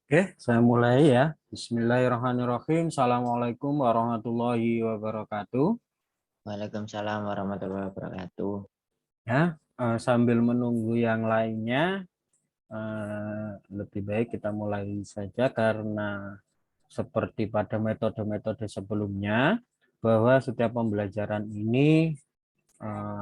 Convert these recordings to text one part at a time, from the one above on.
Oke, saya mulai ya. Bismillahirrahmanirrahim. Assalamualaikum warahmatullahi wabarakatuh. Waalaikumsalam warahmatullahi wabarakatuh. Ya, sambil menunggu yang lainnya, lebih baik kita mulai saja karena seperti pada metode-metode sebelumnya, bahwa setiap pembelajaran ini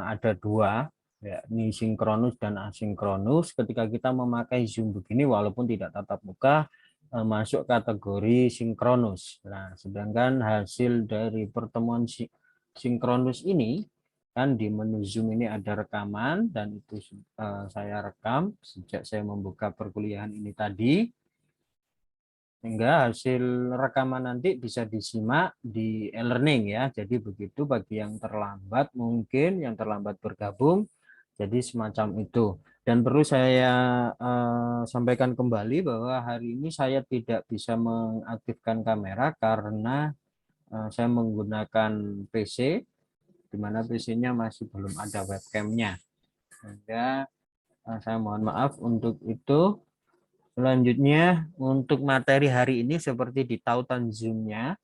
ada dua, yakni sinkronus dan asinkronus. Ketika kita memakai Zoom begini, walaupun tidak tatap muka, masuk kategori sinkronus. Nah, sedangkan hasil dari pertemuan sinkronus ini, kan di menu Zoom ini ada rekaman, dan itu saya rekam sejak saya membuka perkuliahan ini tadi, sehingga hasil rekaman nanti bisa disimak di e-learning ya. Jadi begitu bagi yang terlambat, mungkin yang terlambat bergabung, jadi semacam itu. Dan perlu saya sampaikan kembali bahwa hari ini saya tidak bisa mengaktifkan kamera karena saya menggunakan PC, di mana PC-nya masih belum ada webcamnya. Sehingga saya mohon maaf untuk itu. Selanjutnya, untuk materi hari ini seperti di tautan Zoom-nya,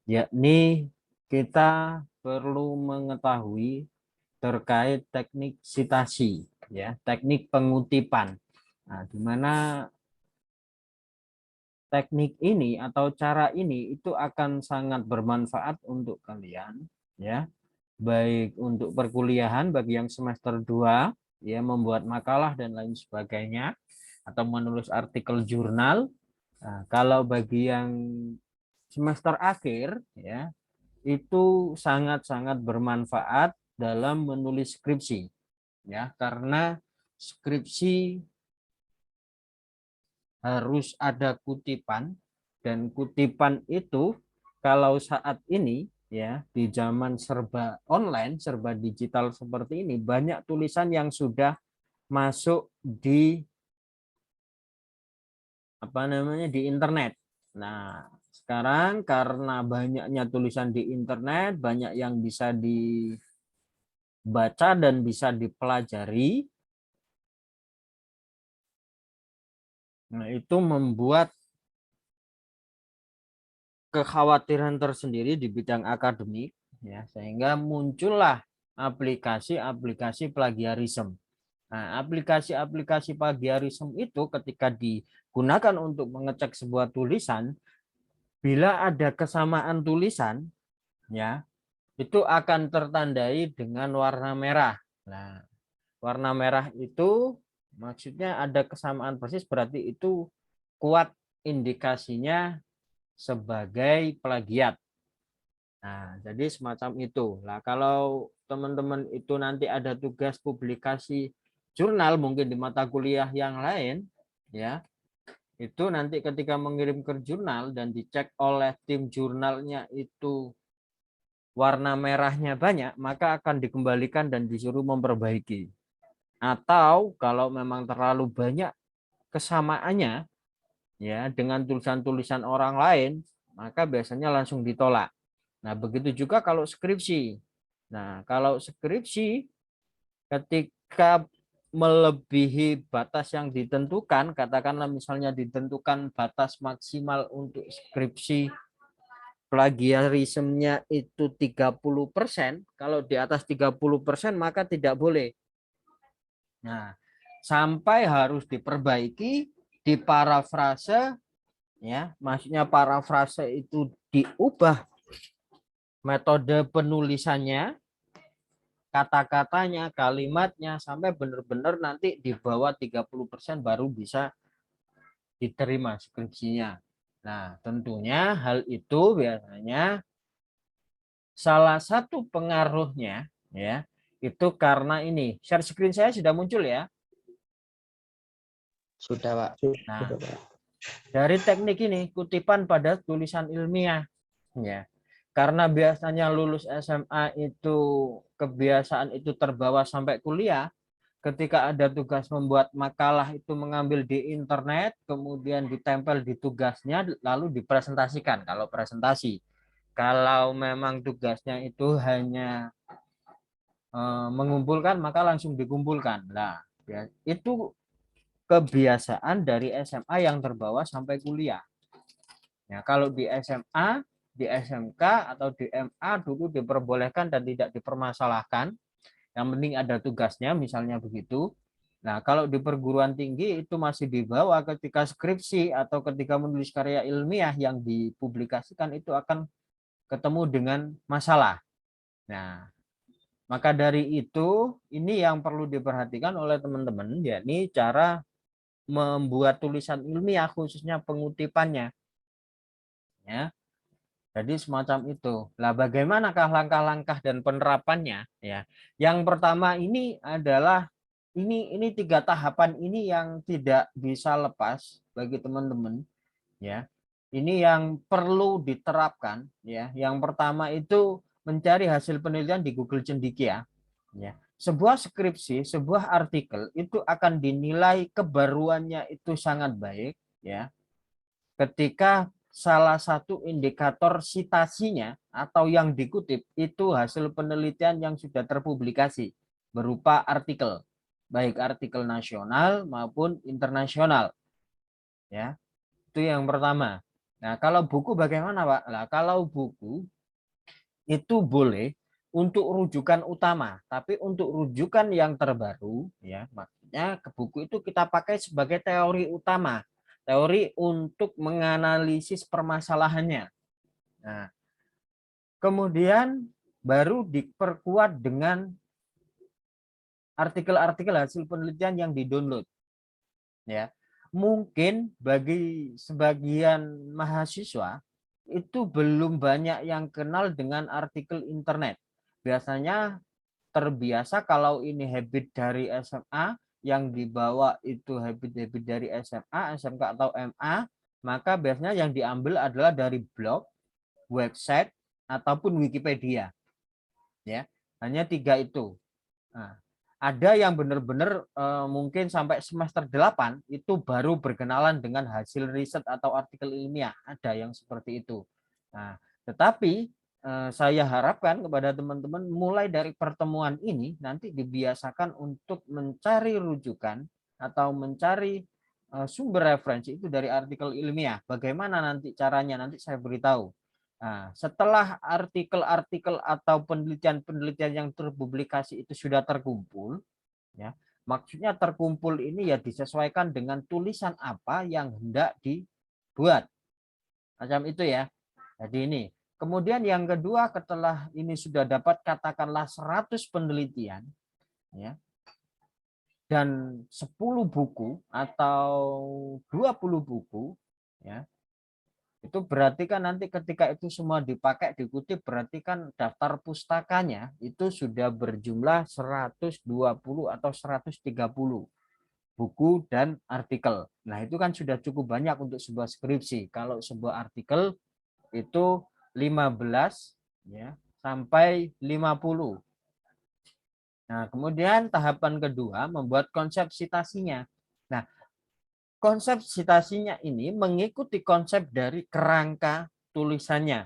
yakni kita perlu mengetahui terkait teknik sitasi, ya, teknik pengutipan. Nah, di mana teknik ini atau cara ini itu akan sangat bermanfaat untuk kalian, ya, baik untuk perkuliahan bagi yang semester 2, ya, membuat makalah dan lain sebagainya, atau menulis artikel jurnal. Nah, kalau bagi yang semester akhir, ya, itu sangat-sangat bermanfaat dalam menulis skripsi, ya, karena skripsi harus ada kutipan, dan kutipan itu kalau saat ini, ya, di zaman serba online, serba digital seperti ini, banyak tulisan yang sudah masuk di di internet. Nah, sekarang karena banyaknya tulisan di internet, banyak yang bisa dibaca dan bisa dipelajari. Nah, itu membuat kekhawatiran tersendiri di bidang akademik, ya, sehingga muncullah aplikasi-aplikasi plagiarisme. Nah, aplikasi-aplikasi plagiarisme itu ketika digunakan untuk mengecek sebuah tulisan, bila ada kesamaan tulisan, ya, itu akan tertandai dengan warna merah. Nah, warna merah itu maksudnya ada kesamaan persis, berarti itu kuat indikasinya sebagai plagiat. Nah, jadi semacam itu. Nah, kalau teman-teman itu nanti ada tugas publikasi jurnal mungkin di mata kuliah yang lain, ya, itu nanti ketika mengirim ke jurnal dan dicek oleh tim jurnalnya itu warna merahnya banyak, maka akan dikembalikan dan disuruh memperbaiki. Atau kalau memang terlalu banyak kesamaannya, ya, dengan tulisan-tulisan orang lain, maka biasanya langsung ditolak. Nah, begitu juga kalau skripsi. Nah, kalau skripsi ketika melebihi batas yang ditentukan, katakanlah misalnya ditentukan batas maksimal untuk skripsi plagiarismenya itu 30%, kalau di atas 30% maka tidak boleh. Nah, sampai harus diperbaiki, diparafrase, ya, maksudnya parafrase itu diubah metode penulisannya, kata-katanya, kalimatnya, sampai benar-benar nanti di bawah 30% baru bisa diterima skripsinya. Nah, tentunya hal itu biasanya salah satu pengaruhnya, ya, itu karena ini. Share screen saya sudah muncul ya. Sudah, Pak. Nah, Sudah, Pak. dari teknik ini kutipan pada tulisan ilmiah, ya. Karena biasanya lulus SMA itu kebiasaan itu terbawa sampai kuliah, ketika ada tugas membuat makalah itu mengambil di internet, kemudian ditempel di tugasnya, lalu dipresentasikan kalau presentasi. Kalau memang tugasnya itu hanya mengumpulkan, maka langsung dikumpulkan. Nah, ya, itu kebiasaan dari SMA yang terbawa sampai kuliah. Ya, kalau di SMA, di SMK atau di MA dulu diperbolehkan dan tidak dipermasalahkan. Yang penting ada tugasnya, misalnya begitu. Nah, kalau di perguruan tinggi itu masih dibawa ketika skripsi atau ketika menulis karya ilmiah yang dipublikasikan itu akan ketemu dengan masalah. Nah, maka dari itu ini yang perlu diperhatikan oleh teman-teman, yakni cara membuat tulisan ilmiah khususnya pengutipannya. Ya. Jadi semacam itu. Lah bagaimanakah langkah-langkah dan penerapannya? Ya, yang pertama ini adalah ini 3 tahapan ini yang tidak bisa lepas bagi teman-teman. Ya, ini yang perlu diterapkan. Ya, yang pertama itu mencari hasil penelitian di Google Cendekia. Ya, sebuah skripsi, sebuah artikel itu akan dinilai kebaruannya itu sangat baik. Ya, ketika salah satu indikator citasinya atau yang dikutip itu hasil penelitian yang sudah terpublikasi berupa artikel, baik artikel nasional maupun internasional. Ya, itu yang pertama. Nah, kalau buku bagaimana, Pak? Nah, kalau buku itu boleh untuk rujukan utama, tapi untuk rujukan yang terbaru, ya, maksudnya ke buku itu kita pakai sebagai teori utama, teori untuk menganalisis permasalahannya. Nah, kemudian baru diperkuat dengan artikel-artikel hasil penelitian yang di-download. Ya, mungkin bagi sebagian mahasiswa itu belum banyak yang kenal dengan artikel internet. Biasanya terbiasa kalau ini habit dari SMA yang dibawa itu habit-habit dari SMA, SMK atau MA, maka biasanya yang diambil adalah dari blog, website ataupun Wikipedia. Ya, hanya 3 itu. Nah, ada yang benar-benar mungkin sampai semester 8 itu baru berkenalan dengan hasil riset atau artikel ilmiah. Ada yang seperti itu. Nah, tetapi saya harapkan kepada teman-teman mulai dari pertemuan ini nanti dibiasakan untuk mencari rujukan atau mencari sumber referensi itu dari artikel ilmiah. Bagaimana nanti caranya? Nanti saya beritahu. Nah, setelah artikel-artikel atau penelitian-penelitian yang terpublikasi itu sudah terkumpul, ya, maksudnya terkumpul ini ya disesuaikan dengan tulisan apa yang hendak dibuat. Macam itu ya. Jadi ini. Kemudian yang kedua, setelah ini sudah dapat katakanlah 100 penelitian, ya, dan 10 buku atau 20 buku, ya, itu berarti kan nanti ketika itu semua dipakai dikutip berarti kan daftar pustakanya itu sudah berjumlah 120 atau 130 buku dan artikel. Nah, itu kan sudah cukup banyak untuk sebuah skripsi. Kalau sebuah artikel itu 15 ya sampai 50. Nah, kemudian tahapan kedua membuat konsep citasinya. Nah, konsep citasinya ini mengikuti konsep dari kerangka tulisannya.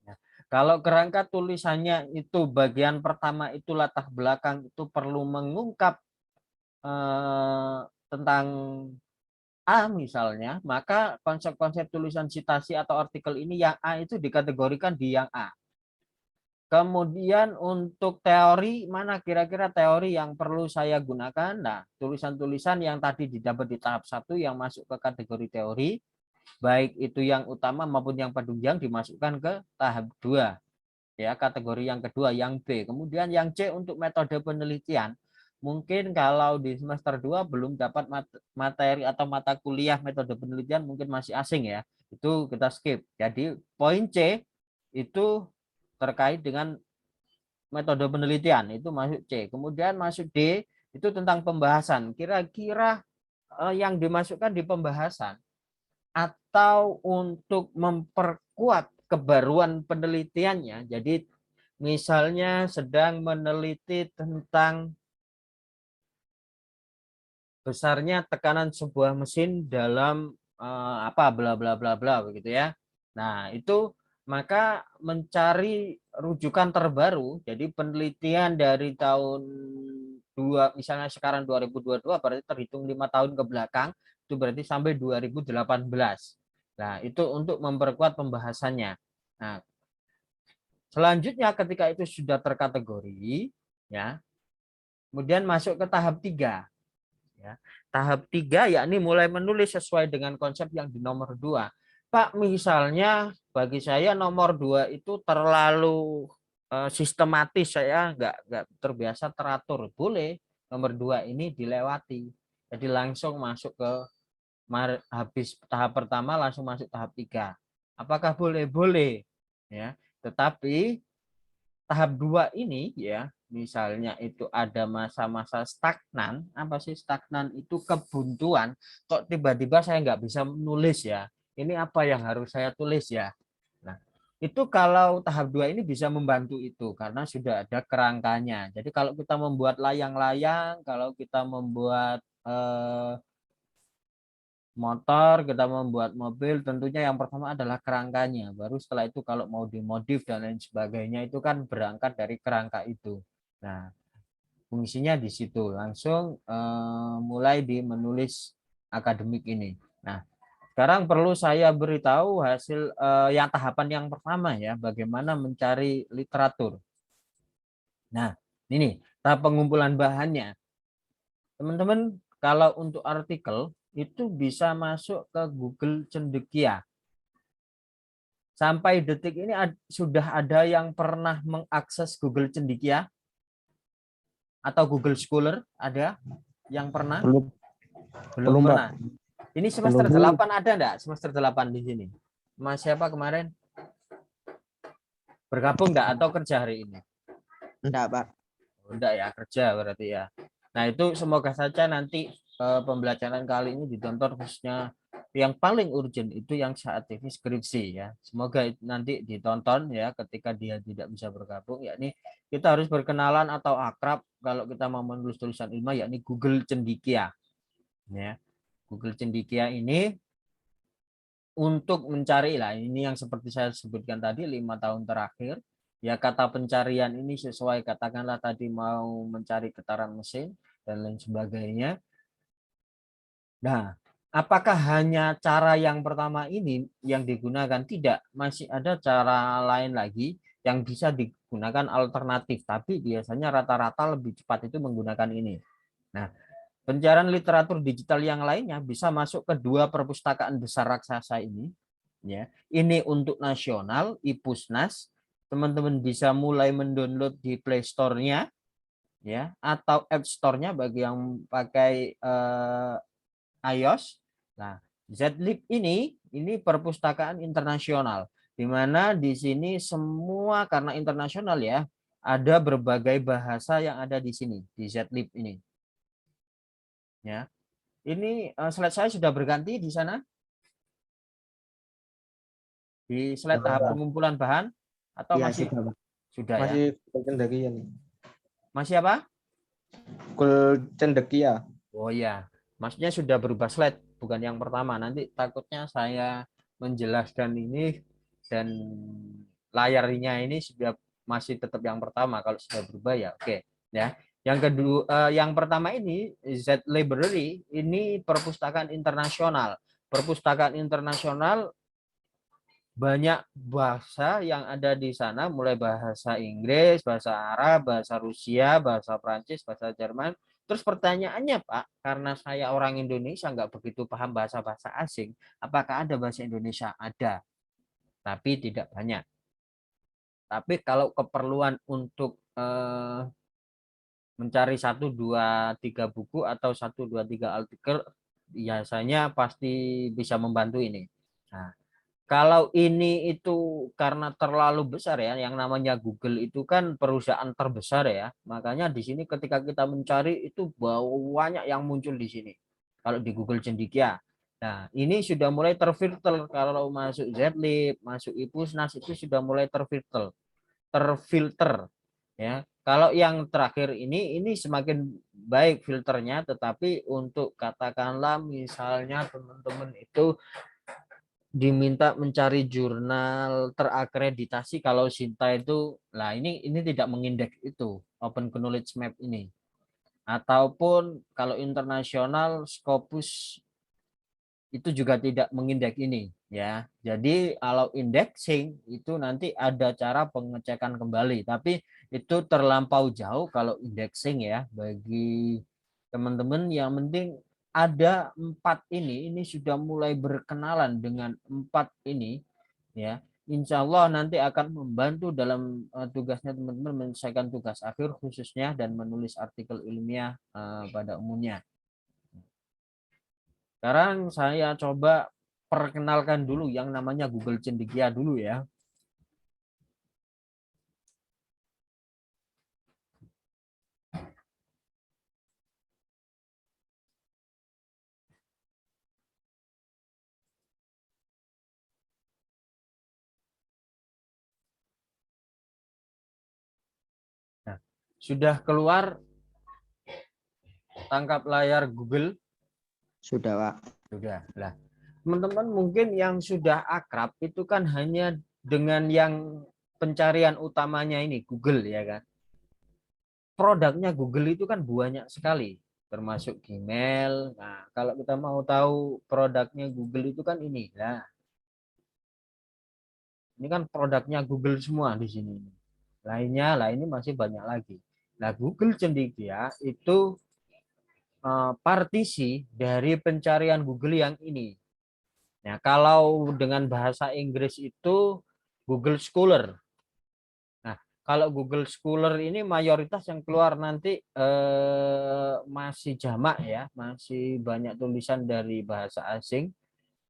Nah, kalau kerangka tulisannya itu bagian pertama itu latar belakang itu perlu mengungkap tentang A misalnya, maka konsep-konsep tulisan citasi atau artikel ini yang A itu dikategorikan di yang A. Kemudian untuk teori, mana kira-kira teori yang perlu saya gunakan? Nah, tulisan-tulisan yang tadi didapat di tahap 1 yang masuk ke kategori teori, baik itu yang utama maupun yang penunjang dimasukkan ke tahap 2. Ya, kategori yang kedua, yang B. Kemudian yang C untuk metode penelitian. Mungkin kalau di semester 2 belum dapat materi atau mata kuliah metode penelitian mungkin masih asing ya. Itu kita skip. Jadi poin C itu terkait dengan metode penelitian itu masuk C. Kemudian masuk D itu tentang pembahasan. Kira-kira yang dimasukkan di pembahasan atau untuk memperkuat kebaruan penelitiannya. Jadi misalnya sedang meneliti tentang besarnya tekanan sebuah mesin dalam apa bla bla bla bla begitu ya. Nah, itu maka mencari rujukan terbaru. Jadi penelitian dari tahun misalnya sekarang 2022 berarti terhitung 5 tahun ke belakang, itu berarti sampai 2018. Nah, itu untuk memperkuat pembahasannya. Nah, selanjutnya ketika itu sudah terkategori, ya, kemudian masuk ke tahap 3. Ya. Tahap 3 yakni mulai menulis sesuai dengan konsep yang di nomor 2. Pak, misalnya bagi saya nomor 2 itu terlalu sistematis, saya nggak terbiasa teratur. Boleh nomor 2 ini dilewati. Jadi langsung masuk ke habis tahap pertama langsung masuk tahap 3. Apakah boleh? Boleh. Ya. Tetapi tahap 2 ini ya, misalnya itu ada masa-masa stagnan. Apa sih stagnan? Itu kebuntuan. Kok tiba-tiba saya nggak bisa menulis ya? Ini apa yang harus saya tulis ya? Nah, itu kalau tahap 2 ini bisa membantu itu karena sudah ada kerangkanya. Jadi kalau kita membuat layang-layang, kalau kita membuat motor, kita membuat mobil, tentunya yang pertama adalah kerangkanya. Baru setelah itu kalau mau dimodif dan lain sebagainya itu kan berangkat dari kerangka itu. Nah, fungsinya di situ. Langsung mulai di menulis akademik ini. Nah, sekarang perlu saya beritahu hasil yang tahapan yang pertama ya, bagaimana mencari literatur. Nah, ini tahap pengumpulan bahannya. Teman-teman, kalau untuk artikel itu bisa masuk ke Google Cendekia. Sampai detik ini sudah ada yang pernah mengakses Google Cendekia atau Google Scholar? Ada yang pernah? Belum, Belum Pak. pernah. Ini semester Belum. 8 ada enggak? Semester 8 di sini. Mas siapa kemarin? Bergabung enggak atau kerja hari ini? Enggak, Pak. Enggak ya, kerja berarti ya. Nah, itu semoga saja nanti pembelajaran kali ini ditonton, khususnya yang paling urgent itu yang saat ini skripsi ya. Semoga nanti ditonton ya ketika dia tidak bisa bergabung, yakni kita harus berkenalan atau akrab kalau kita mau menulis tulisan ilmiah, yakni Google Cendekia. Ya. Google Cendekia ini untuk mencari lah, ini yang seperti saya sebutkan tadi 5 tahun terakhir ya, kata pencarian ini sesuai katakanlah tadi mau mencari getaran mesin dan lain sebagainya. Nah, apakah hanya cara yang pertama ini yang digunakan? Tidak, masih ada cara lain lagi yang bisa digunakan alternatif, tapi biasanya rata-rata lebih cepat itu menggunakan ini. Nah, pencarian literatur digital yang lainnya bisa masuk ke 2 perpustakaan besar raksasa ini. Ya, ini untuk nasional, IPUSNAS. Teman-teman bisa mulai mendownload di Play Store-nya, ya, atau App Store-nya bagi yang pakai iOS. Nah, Zlib ini perpustakaan internasional, di mana di sini semua karena internasional ya, ada berbagai bahasa yang ada di sini di Zlib ini. Ya, ini slide saya sudah berganti di sana. Di slide tahap pengumpulan bahan atau Iya, masih sudah, Pak. sudah ya? Masih Cendekia nih. Masih apa? Google Cendekia. Oh ya, maksudnya sudah berubah slide, bukan yang pertama. Nanti takutnya saya menjelaskan ini dan layarnya ini sudah masih tetap yang pertama. Kalau sudah berubah ya oke. Ya. Yang kedua, yang pertama ini Z Library, ini perpustakaan internasional. Perpustakaan internasional banyak bahasa yang ada di sana, mulai bahasa Inggris, bahasa Arab, bahasa Rusia, bahasa Prancis, bahasa Jerman. Terus pertanyaannya, Pak, karena saya orang Indonesia nggak begitu paham bahasa-bahasa asing, apakah ada bahasa Indonesia? Ada, tapi tidak banyak. Tapi kalau keperluan untuk mencari 1, 2, 3 buku atau 1, 2, 3 artikel, biasanya pasti bisa membantu ini. Nah, kalau ini itu karena terlalu besar ya, yang namanya Google itu kan perusahaan terbesar ya, makanya di sini ketika kita mencari itu banyak yang muncul di sini. Kalau di Google Cendekia, nah ini sudah mulai terfilter. Kalau masuk Zlib, masuk IPUSNAS itu sudah mulai terfilter ya. Kalau yang terakhir ini semakin baik filternya, tetapi untuk katakanlah misalnya teman-teman itu diminta mencari jurnal terakreditasi, kalau Sinta itu, lah ini tidak mengindeks itu Open Knowledge Map ini. Ataupun kalau internasional Scopus itu juga tidak mengindeks ini ya. Jadi kalau indexing itu nanti ada cara pengecekan kembali, tapi itu terlampau jauh kalau indexing ya. Bagi teman-teman yang penting ada 4 ini sudah mulai berkenalan dengan 4 ini ya. Insya Allah nanti akan membantu dalam tugasnya teman-teman menyelesaikan tugas akhir khususnya dan menulis artikel ilmiah pada umumnya. Sekarang saya coba perkenalkan dulu yang namanya Google Cendekia dulu ya. Nah, sudah keluar tangkap layar Google? Sudah, Pak. Sudah. Lah, teman-teman mungkin yang sudah akrab itu kan hanya dengan yang pencarian utamanya ini Google ya kan. Produknya Google itu kan banyak sekali, termasuk Gmail. Nah, kalau kita mau tahu produknya Google itu kan ini. Nah, ini kan produknya Google semua di sini. Lainnya lah ini masih banyak lagi. Nah, Google Cendekia itu partisi dari pencarian Google yang ini. Nah, kalau dengan bahasa Inggris itu Google Scholar. Nah, kalau Google Scholar ini mayoritas yang keluar nanti masih jamak ya, masih banyak tulisan dari bahasa asing.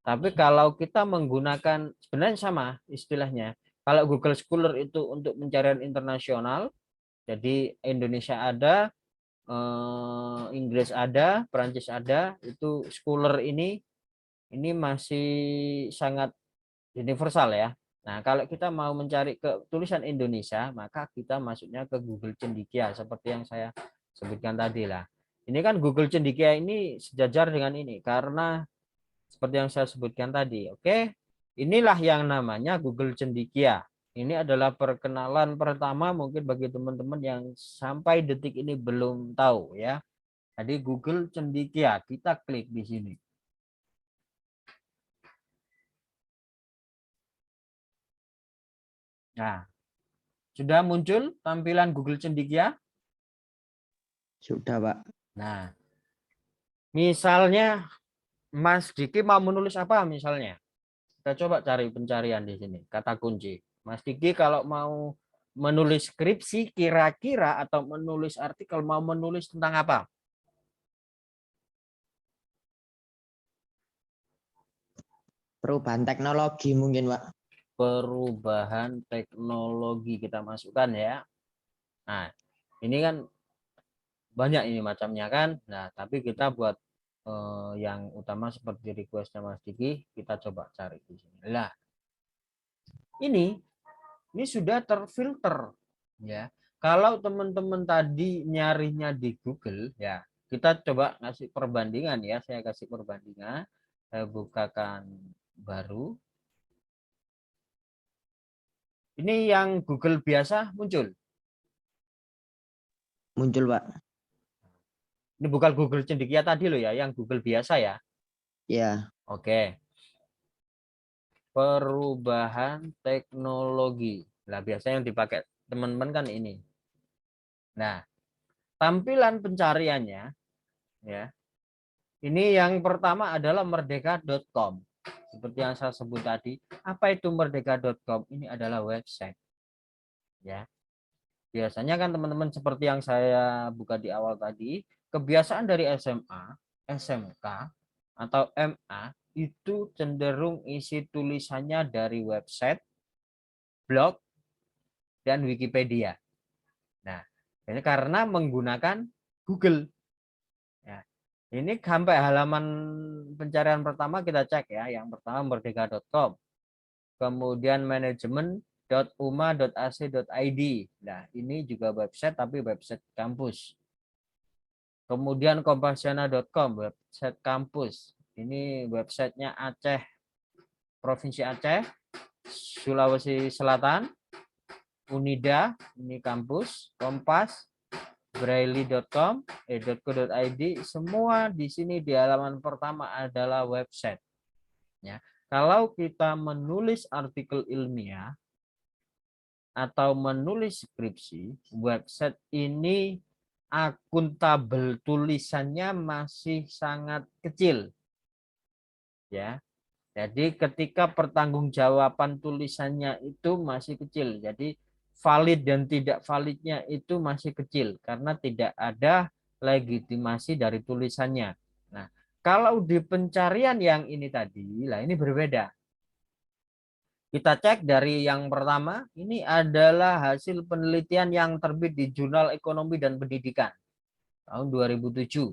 Tapi kalau kita menggunakan sebenarnya sama istilahnya. Kalau Google Scholar itu untuk pencarian internasional, jadi Indonesia ada, Inggris ada, Perancis ada, itu Scholar ini masih sangat universal ya. Nah, kalau kita mau mencari ke tulisan Indonesia, maka kita masuknya ke Google Cendekia seperti yang saya sebutkan tadi lah. Ini kan Google Cendekia ini sejajar dengan ini karena seperti yang saya sebutkan tadi. Oke. Inilah yang namanya Google Cendekia. Ini adalah perkenalan pertama mungkin bagi teman-teman yang sampai detik ini belum tahu ya. Jadi Google Cendekia, kita klik di sini. Nah, sudah muncul tampilan Google Cendekia? Sudah, Pak. Nah, misalnya Mas Diki mau menulis apa misalnya? Kita coba cari pencarian di sini, kata kunci. Mas Diki kalau mau menulis skripsi kira-kira atau menulis artikel mau menulis tentang apa? Perubahan teknologi mungkin, Pak. Perubahan teknologi kita masukkan ya. Nah, ini kan banyak ini macamnya kan. Nah, tapi kita buat yang utama seperti requestnya Mas Diki, kita coba cari di sini. Lah, ini sudah terfilter ya. Kalau teman-teman tadi nyarinya di Google ya, kita coba ngasih perbandingan ya. Saya kasih perbandingan. Saya bukakan baru. Ini yang Google biasa muncul. Muncul, Pak. Ini bukan Google Cendekia tadi loh ya, yang Google biasa ya. Ya. Oke. Perubahan teknologi. Nah, biasanya yang dipakai teman-teman kan ini. Nah, tampilan pencariannya ya. Ini yang pertama adalah merdeka.com. Seperti yang saya sebut tadi, apa itu merdeka.com? Ini adalah website. Ya. Biasanya kan teman-teman seperti yang saya buka di awal tadi, kebiasaan dari SMA, SMK, atau MA itu cenderung isi tulisannya dari website, blog, dan Wikipedia. Nah, ini karena menggunakan Google. Ya. Ini sampai halaman pencarian pertama kita cek ya. Yang pertama merdeka.com. Kemudian manajemen.uma.ac.id. Nah, ini juga website tapi website kampus. Kemudian kompasiana.com, website kampus. Ini websitenya Aceh, Provinsi Aceh, Sulawesi Selatan. Unida, ini kampus. Kompas, braille.com, .co.id, semua di sini di halaman pertama adalah website. Ya. Kalau kita menulis artikel ilmiah atau menulis skripsi, website ini akuntabel tulisannya masih sangat kecil. Ya. Jadi ketika pertanggungjawaban tulisannya itu masih kecil. Jadi valid dan tidak validnya itu masih kecil karena tidak ada legitimasi dari tulisannya. Nah, kalau di pencarian yang ini tadi, lah ini berbeda. Kita cek dari yang pertama, ini adalah hasil penelitian yang terbit di Jurnal Ekonomi dan Pendidikan tahun 2007.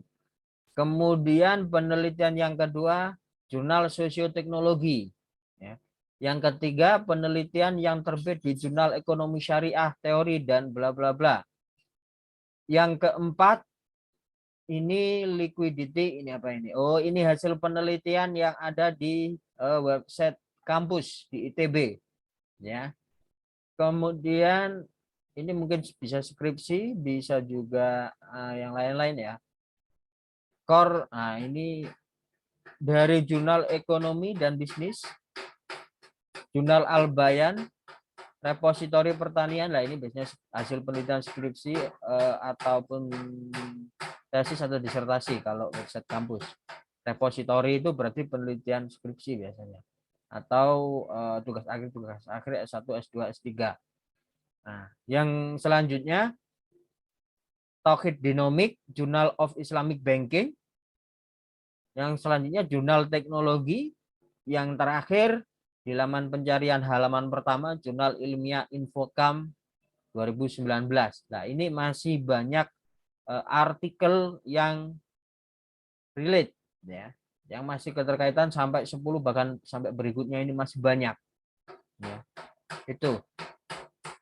Kemudian penelitian yang kedua, Jurnal Sosioteknologi. Ya. Yang ketiga, penelitian yang terbit di Jurnal Ekonomi Syariah, Teori, dan bla bla bla. Yang keempat, ini liquidity, ini apa ini? Oh, ini hasil penelitian yang ada di website kampus di ITB. Ya. Kemudian ini mungkin bisa skripsi, bisa juga yang lain-lain ya. Core, nah ini dari Jurnal Ekonomi dan Bisnis, Jurnal Al-Bayan, Repositori Pertanian, lah ini biasanya hasil penelitian skripsi ataupun tesis atau disertasi kalau website kampus. Repositori itu berarti penelitian skripsi biasanya. Atau tugas akhir S1, S2, S3. Nah, yang selanjutnya Tauhid Dinomik, Journal of Islamic Banking. Yang selanjutnya Jurnal Teknologi. Yang terakhir di halaman pencarian halaman pertama Jurnal Ilmiah Infocam 2019. Nah, ini masih banyak artikel yang relate ya, yang masih keterkaitan sampai 10 bahkan sampai berikutnya ini masih banyak. Ya. Itu.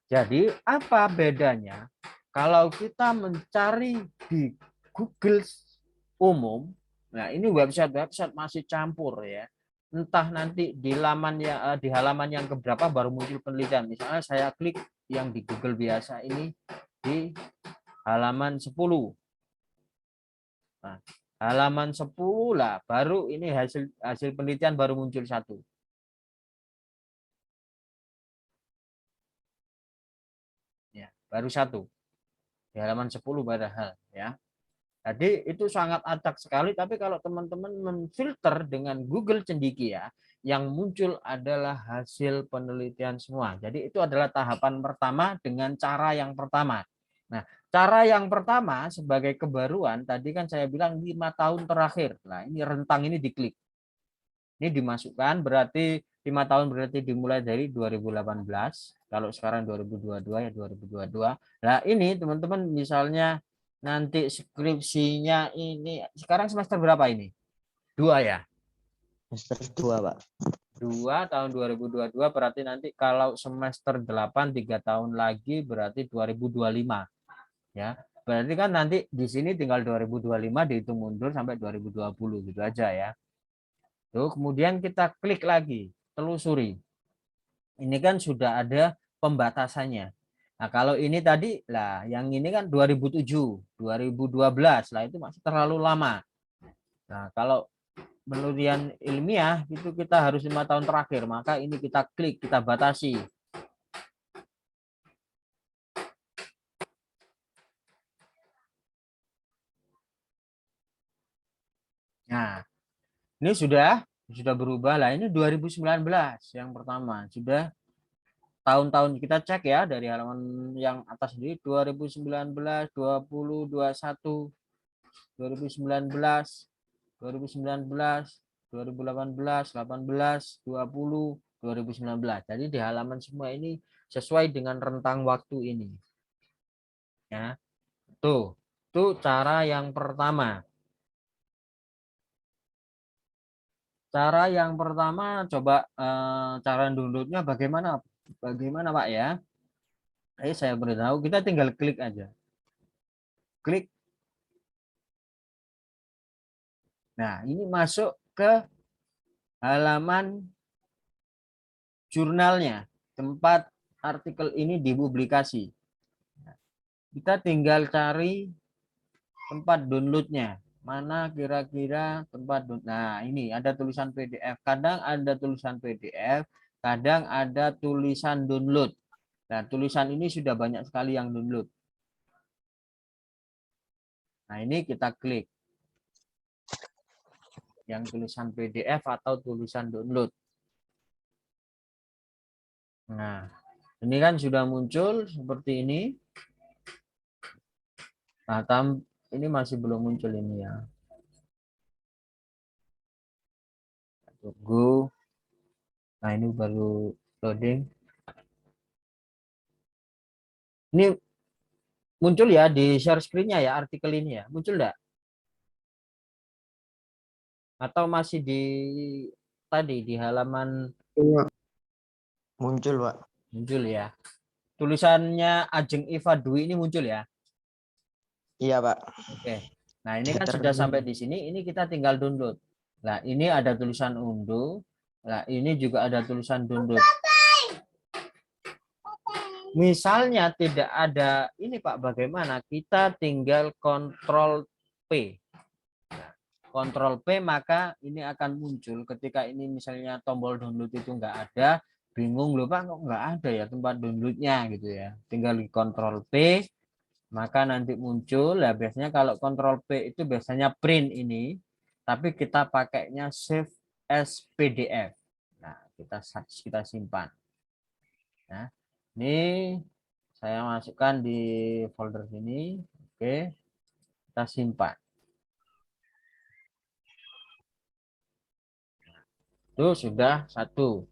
Jadi apa bedanya kalau kita mencari di Google umum? Nah, ini website-website masih campur ya. Entah nanti di halaman yang keberapa baru muncul penelitian. Misalnya saya klik yang di Google biasa ini di halaman 10. Nah, halaman 10 lah baru ini hasil penelitian baru muncul satu. Ya, baru satu. Di halaman 10 padahal ya. Jadi itu sangat acak sekali, tapi kalau teman-teman memfilter dengan Google Cendekia, yang muncul adalah hasil penelitian semua. Jadi itu adalah tahapan pertama dengan cara yang pertama. Nah, cara yang pertama sebagai kebaruan, tadi kan saya bilang 5 tahun terakhir. Nah, ini rentang ini diklik. Ini dimasukkan, berarti 5 tahun berarti dimulai dari 2018. Kalau sekarang 2022 ya 2022. Nah, ini teman-teman misalnya nanti skripsinya ini sekarang semester berapa ini? 2 ya? Semester 2, Pak. 2 tahun 2022 berarti nanti kalau semester 8 3 tahun lagi berarti 2025. Ya. Berarti kan nanti di sini tinggal 2025 dihitung mundur sampai 2020 gitu aja ya. Tuh, kemudian kita klik lagi, telusuri. Ini kan sudah ada pembatasannya. Nah, kalau ini tadi lah yang ini kan 2007, 2012 lah itu masih terlalu lama. Nah, kalau penelitian ilmiah itu kita harus 5 tahun terakhir, maka ini kita klik, kita batasi. Nah, ini sudah berubah lah. Ini 2019 yang pertama. Sudah tahun-tahun kita cek ya dari halaman yang atas ini 2019, 20, 21, 2019, 2019, 2018, 18, 20, 2019. Jadi di halaman semua ini sesuai dengan rentang waktu ini. Ya. Itu cara yang pertama. Cara yang pertama coba cara downloadnya bagaimana? Bagaimana Pak ya? Saya beritahu, kita tinggal klik aja. Klik. Nah, ini masuk ke halaman jurnalnya, tempat artikel ini dipublikasi. kita tinggal cari tempat downloadnya. Mana kira-kira tempat download. Nah, ini ada tulisan PDF. Kadang ada tulisan PDF, kadang ada tulisan download. Nah, tulisan ini sudah banyak sekali yang download. Nah, ini kita klik. Yang tulisan PDF atau tulisan download. Nah, ini kan sudah muncul seperti ini. Nah, ini masih belum muncul ini ya. Tunggu. Nah, ini baru loading. Ini muncul ya di share screen-nya ya artikel ini ya. Muncul enggak? Atau masih di tadi di halaman Muncul, Pak. muncul ya. Tulisannya Ajeng Iva Dwi ini muncul ya. Iya, Pak. Oke. Nah, ini kan Datar sudah dulu. sampai di sini, ini kita tinggal download. Nah, ini ada tulisan unduh. Nah, ini juga ada tulisan download. Misalnya tidak ada ini Pak, bagaimana? Kita tinggal kontrol P. Kontrol P maka ini akan muncul ketika ini misalnya tombol download itu enggak ada, bingung loh Pak kok enggak ada ya tempat downloadnya gitu ya. Tinggal di kontrol P maka nanti muncul ya, biasanya kalau kontrol P itu biasanya print ini, tapi kita pakainya save as PDF. Nah, kita simpan. Nah, ini saya masukkan di folder sini. Oke, kita simpan. Itu sudah satu.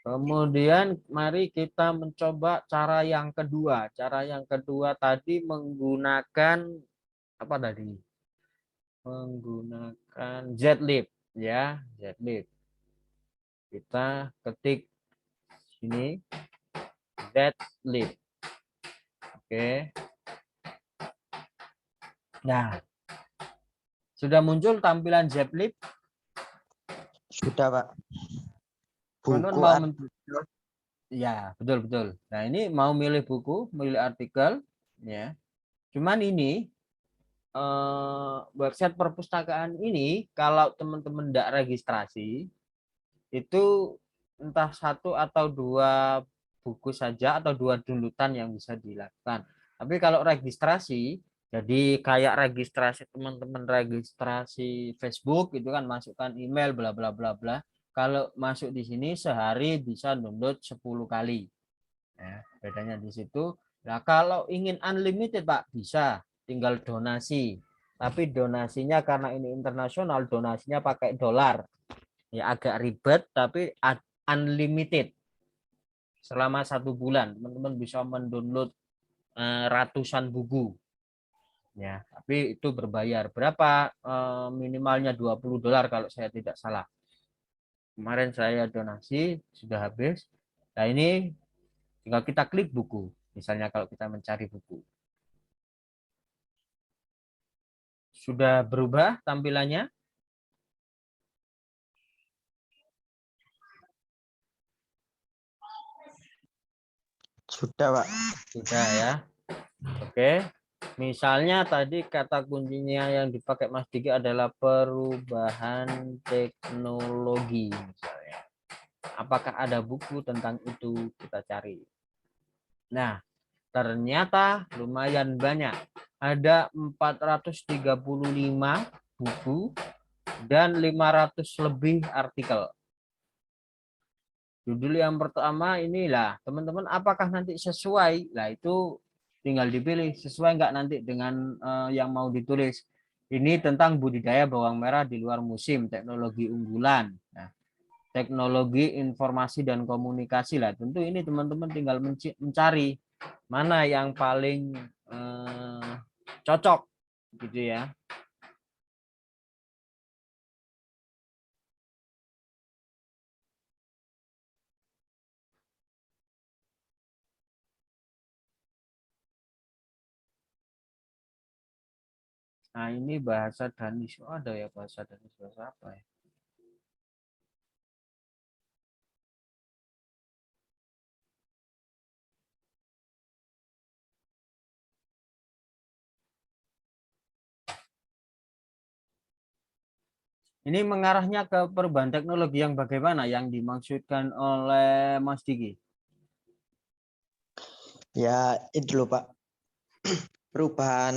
Kemudian mari kita mencoba cara yang kedua. Cara yang kedua tadi menggunakan apa tadi? Menggunakan zlib ya, zlib. Kita ketik sini zlib. Oke. Nah, sudah muncul tampilan zlib. Sudah, Pak. Teman-teman Buku mau artikel. ya, betul. Nah, ini mau milih buku, milih artikel ya. Cuman ini website perpustakaan ini kalau teman-teman tidak registrasi itu entah satu atau dua buku saja atau dua downloadan yang bisa dilakukan. Tapi kalau registrasi, jadi kayak registrasi teman-teman registrasi Facebook itu kan masukkan email bla bla bla bla. Kalau masuk di sini sehari bisa download 10 kali. Ya, bedanya di situ. Nah, kalau ingin unlimited Pak bisa, tinggal donasi. Tapi donasinya karena ini internasional, donasinya pakai dolar. Ya agak ribet tapi unlimited. Selama 1 bulan teman-teman bisa mendownload ratusan buku. Ya, tapi itu berbayar. Berapa minimalnya $20 kalau saya tidak salah. Kemarin saya donasi sudah habis. Nah, ini tinggal kita klik buku. Misalnya kalau kita mencari buku. Sudah berubah tampilannya? Sudah, Pak. Sudah ya. Oke. Misalnya tadi kata kuncinya yang dipakai Mas Diki adalah perubahan teknologi misalnya. Apakah ada buku tentang itu? Kita cari. Nah, ternyata lumayan banyak. Ada 435 buku dan 500 lebih artikel. Judul yang pertama inilah, teman-teman apakah nanti sesuai? Nah, itu tinggal dipilih sesuai enggak nanti dengan yang mau ditulis. Ini tentang budidaya bawang merah di luar musim, teknologi unggulan. Nah, teknologi informasi dan komunikasi lah. Tentu ini teman-teman tinggal mencari mana yang paling cocok gitu ya. Nah, ini bahasa Danish. Oh, ada ya bahasa Danish, bahasa apa ya? Ini mengarahnya ke perubahan teknologi yang bagaimana yang dimaksudkan oleh Mas Diki? Ya itu loh Pak. Perubahan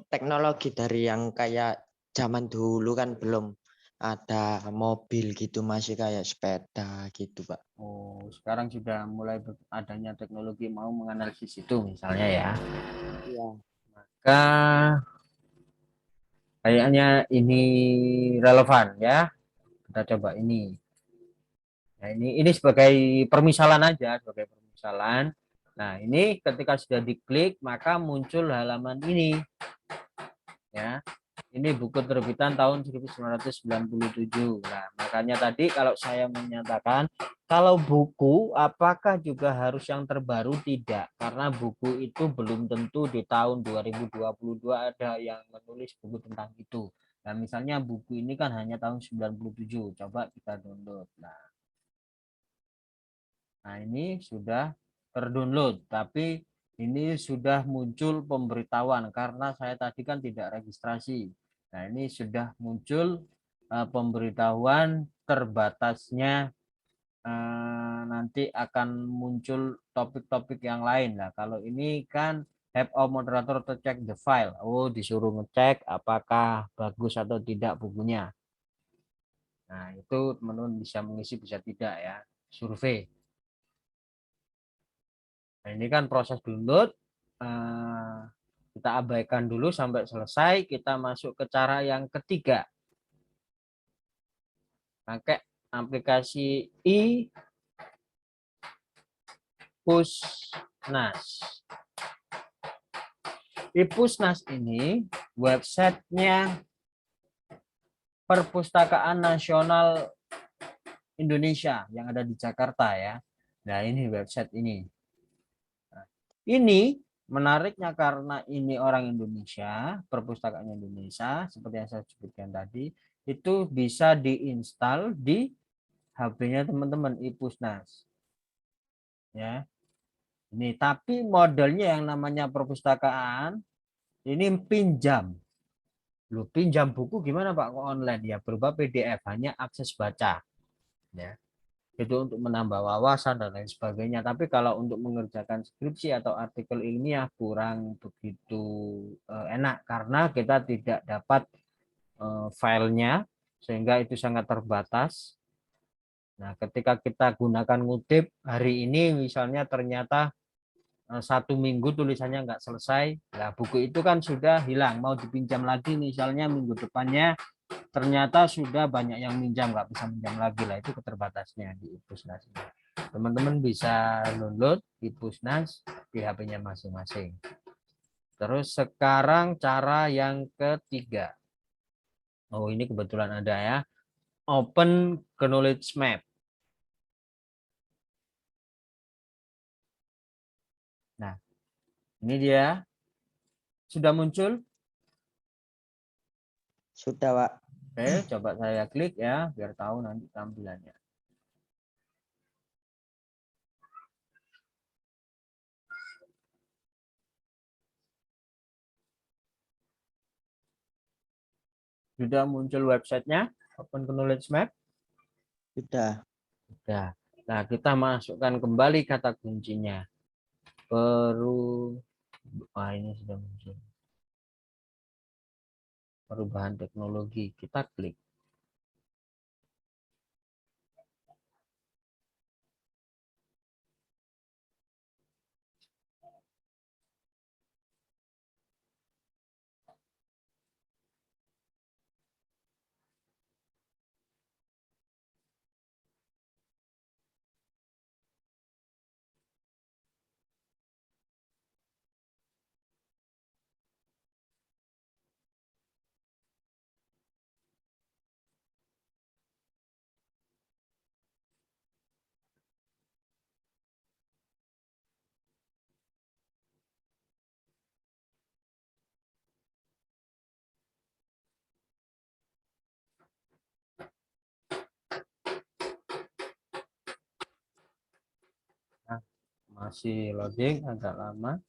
teknologi dari yang kayak zaman dulu kan belum ada mobil gitu, masih kayak sepeda gitu Pak. Oh, sekarang sudah mulai adanya teknologi mau menganalisis itu misalnya ya. Iya. Maka kayaknya ini relevan ya. Kita coba ini. Nah, ini sebagai permisalan aja, sebagai permisalan. Nah, ini ketika sudah diklik maka muncul halaman ini ya. Ini buku terbitan tahun 1997. Nah, makanya tadi kalau saya menyatakan kalau buku apakah juga harus yang terbaru, tidak. Karena buku itu belum tentu di tahun 2022 ada yang menulis buku tentang itu. Nah, misalnya buku ini kan hanya tahun 97. Coba kita download. Nah, ini sudah terdownload, tapi ini sudah muncul pemberitahuan karena saya tadi kan tidak registrasi. Nah, ini sudah muncul pemberitahuan terbatasnya, nanti akan muncul topik-topik yang lain. Nah, kalau ini kan help our moderator to check the file. Oh, disuruh ngecek apakah bagus atau tidak bukunya. Nah, itu teman-teman bisa mengisi, bisa tidak ya. Survei. Nah, ini kan proses download. Kita abaikan dulu sampai selesai. Kita masuk ke cara yang ketiga. Pakai aplikasi iPusnas. iPusnas ini websitenya Perpustakaan Nasional Indonesia yang ada di Jakarta ya. Nah, ini website ini. Nah, ini menariknya karena ini orang Indonesia, perpustakaan Indonesia, seperti yang saya sebutkan tadi, itu bisa diinstal di HP-nya teman-teman iPusnas. Ya. Ini tapi modelnya yang namanya perpustakaan ini pinjam. Lu pinjam buku gimana Pak kok online ya, berupa PDF, hanya akses baca. Ya. Itu untuk menambah wawasan dan lain sebagainya. Tapi kalau untuk mengerjakan skripsi atau artikel ilmiah kurang begitu enak karena kita tidak dapat filenya, sehingga itu sangat terbatas. Nah, ketika kita gunakan ngutip hari ini misalnya ternyata 1 minggu tulisannya nggak selesai, nah buku itu kan sudah hilang, mau dipinjam lagi misalnya minggu depannya ternyata sudah banyak yang minjam, nggak bisa minjam lagi, lah itu keterbatasnya di iPusnas. Teman-teman bisa download iPusnas di HP-nya masing-masing. Terus sekarang cara yang ketiga. Oh, ini kebetulan ada ya. Open Knowledge Map. Nah, ini dia. Sudah muncul? Sudah Pak. Oke, coba saya klik ya, biar tahu nanti tampilannya. Sudah muncul websitenya, Open Knowledge Map. Sudah. Sudah. Nah, kita masukkan kembali kata kuncinya. Ini sudah muncul. Perubahan teknologi. Kita klik. Nah, masih loading agak lama.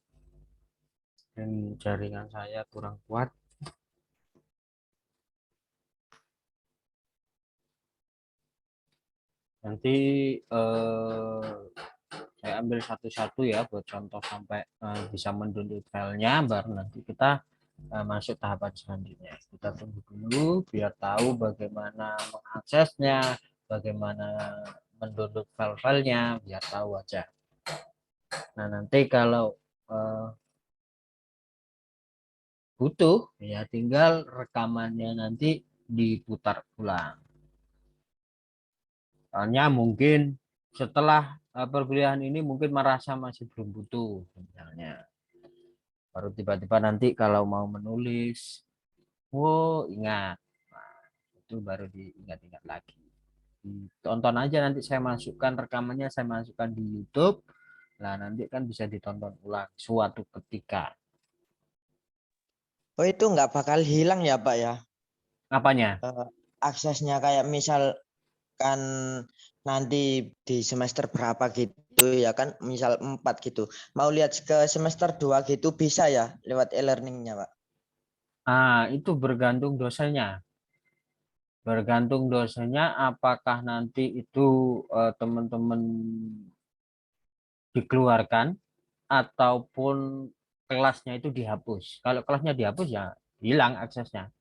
Dan jaringan saya kurang kuat. Nanti saya ambil satu-satu ya buat contoh sampai bisa mendownload filenya, baru nanti kita masuk tahapan selanjutnya. Kita tunggu dulu biar tahu bagaimana mengaksesnya, bagaimana mendownload file-filenya, biar tahu aja. Nah, nanti kalau butuh ya tinggal rekamannya nanti diputar ulang. Soalnya mungkin setelah perkuliahan ini mungkin merasa masih belum butuh misalnya. Baru tiba-tiba nanti kalau mau menulis, oh ingat. Nah, itu baru diingat-ingat lagi. Ditonton aja, nanti saya masukkan rekamannya, saya masukkan di YouTube. Nah, nanti kan bisa ditonton ulang suatu ketika. Oh, itu nggak bakal hilang ya, Pak ya? Apanya? Aksesnya kayak misal kan nanti di semester berapa gitu ya kan, misal 4 gitu. Mau lihat ke semester 2 gitu bisa ya lewat e-learningnya, Pak? Itu bergantung dosennya. Bergantung dosennya apakah nanti itu teman-teman dikeluarkan ataupun kelasnya itu dihapus. Kalau kelasnya dihapus ya hilang aksesnya.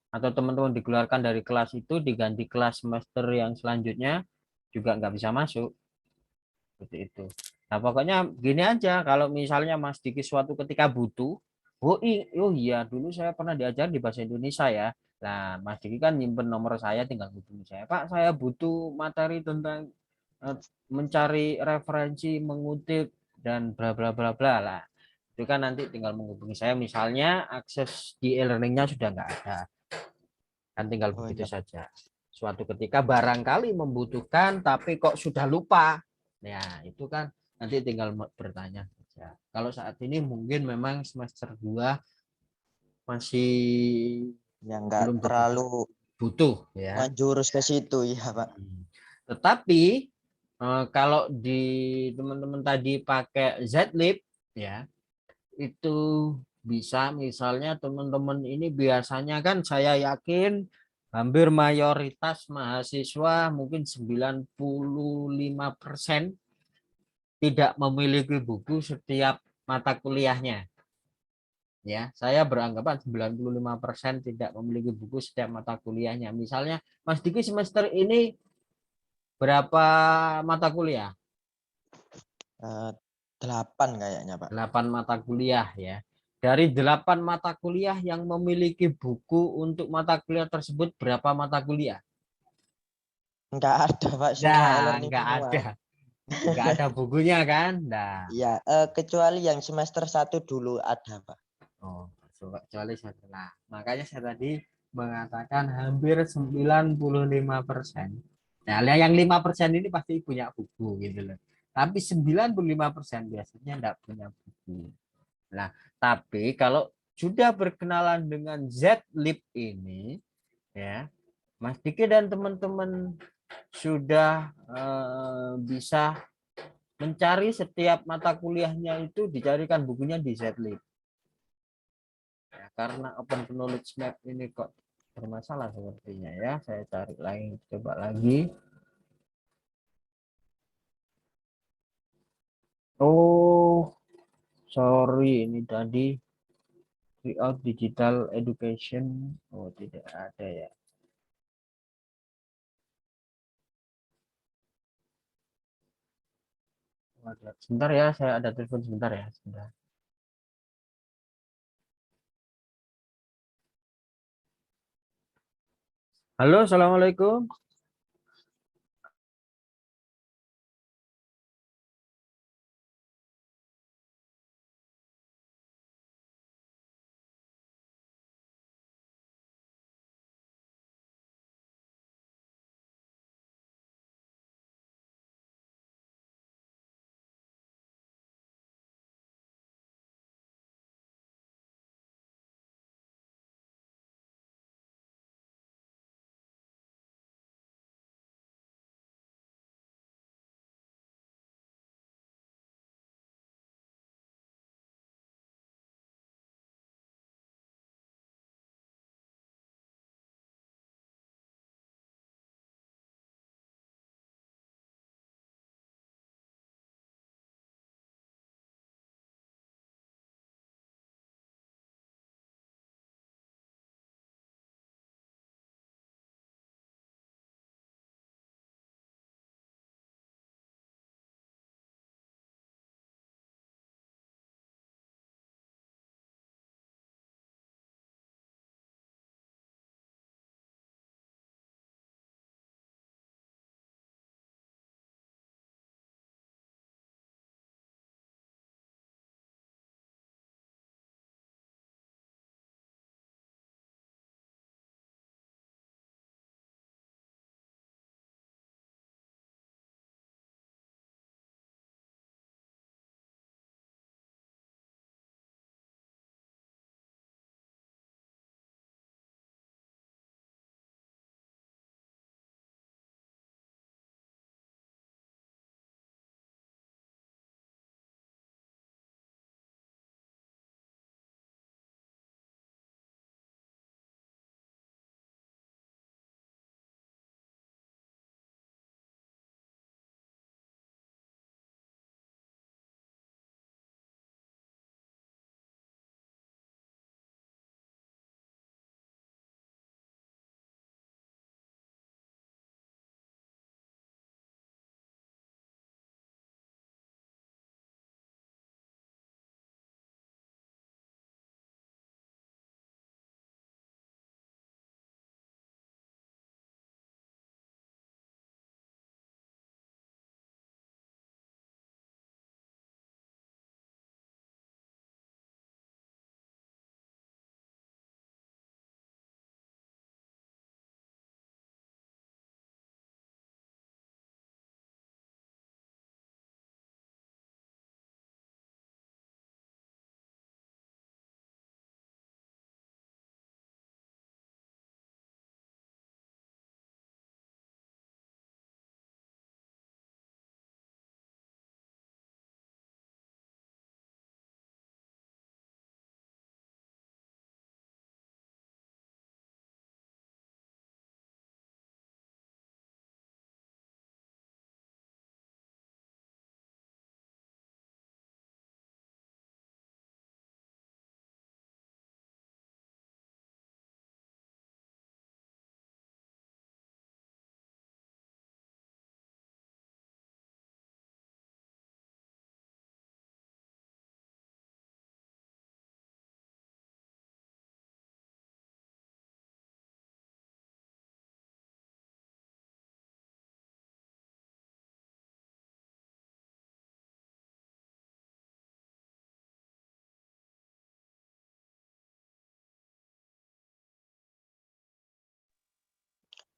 Atau teman-teman dikeluarkan dari kelas itu diganti kelas semester yang selanjutnya juga nggak bisa masuk. Seperti itu. Nah, pokoknya gini aja, kalau misalnya Mas Diki suatu ketika butuh, oh iya dulu saya pernah diajar di bahasa Indonesia ya. Nah, Mas Diki kan nyimpen nomor saya, tinggal hubungi saya. Pak, saya butuh materi tentang mencari referensi, mengutip dan bla bla bla bla lah. Itu kan nanti tinggal menghubungi saya, misalnya akses di e-learningnya sudah nggak ada. Kan tinggal Oh begitu iya. saja. Suatu ketika barangkali membutuhkan tapi kok sudah lupa. Ya, itu kan nanti tinggal bertanya saja. Kalau saat ini mungkin memang semester 2 masih Ya nggak belum begitu terlalu butuh ya. menjurus ke situ ya, Pak. Tetapi kalau di teman-teman tadi pakai Zlib ya, itu bisa misalnya teman-teman ini biasanya kan saya yakin hampir mayoritas mahasiswa mungkin 95% tidak memiliki buku setiap mata kuliahnya. Ya, saya beranggapan 95% tidak memiliki buku setiap mata kuliahnya. Misalnya Mas Diki semester ini berapa mata kuliah? 8 kayaknya, Pak. 8 mata kuliah ya. Dari 8 mata kuliah yang memiliki buku untuk mata kuliah tersebut berapa mata kuliah? Nggak ada, Pak, semua Nah, e-learning nggak semua. ada. Nggak ada bukunya kan? Nah, Iya, kecuali yang semester 1 dulu ada, Pak. oh, kecuali setelah. Makanya saya tadi mengatakan hampir 95%. Nah, yang 5% ini pasti punya buku gitu loh. Tapi 95% biasanya enggak punya buku. Nah, tapi kalau sudah berkenalan dengan Zlib ini, ya, Mas Diki dan teman-teman sudah bisa mencari setiap mata kuliahnya itu dicarikan bukunya di Zlib. Ya, karena Open Knowledge Map ini kok bermasalah sepertinya ya. Saya cari lagi, coba lagi. Oh, sorry ini tadi Out Digital Education. Oh, tidak ada ya. Sebentar ya, saya ada telepon sebentar ya. Sebentar. Halo, assalamualaikum.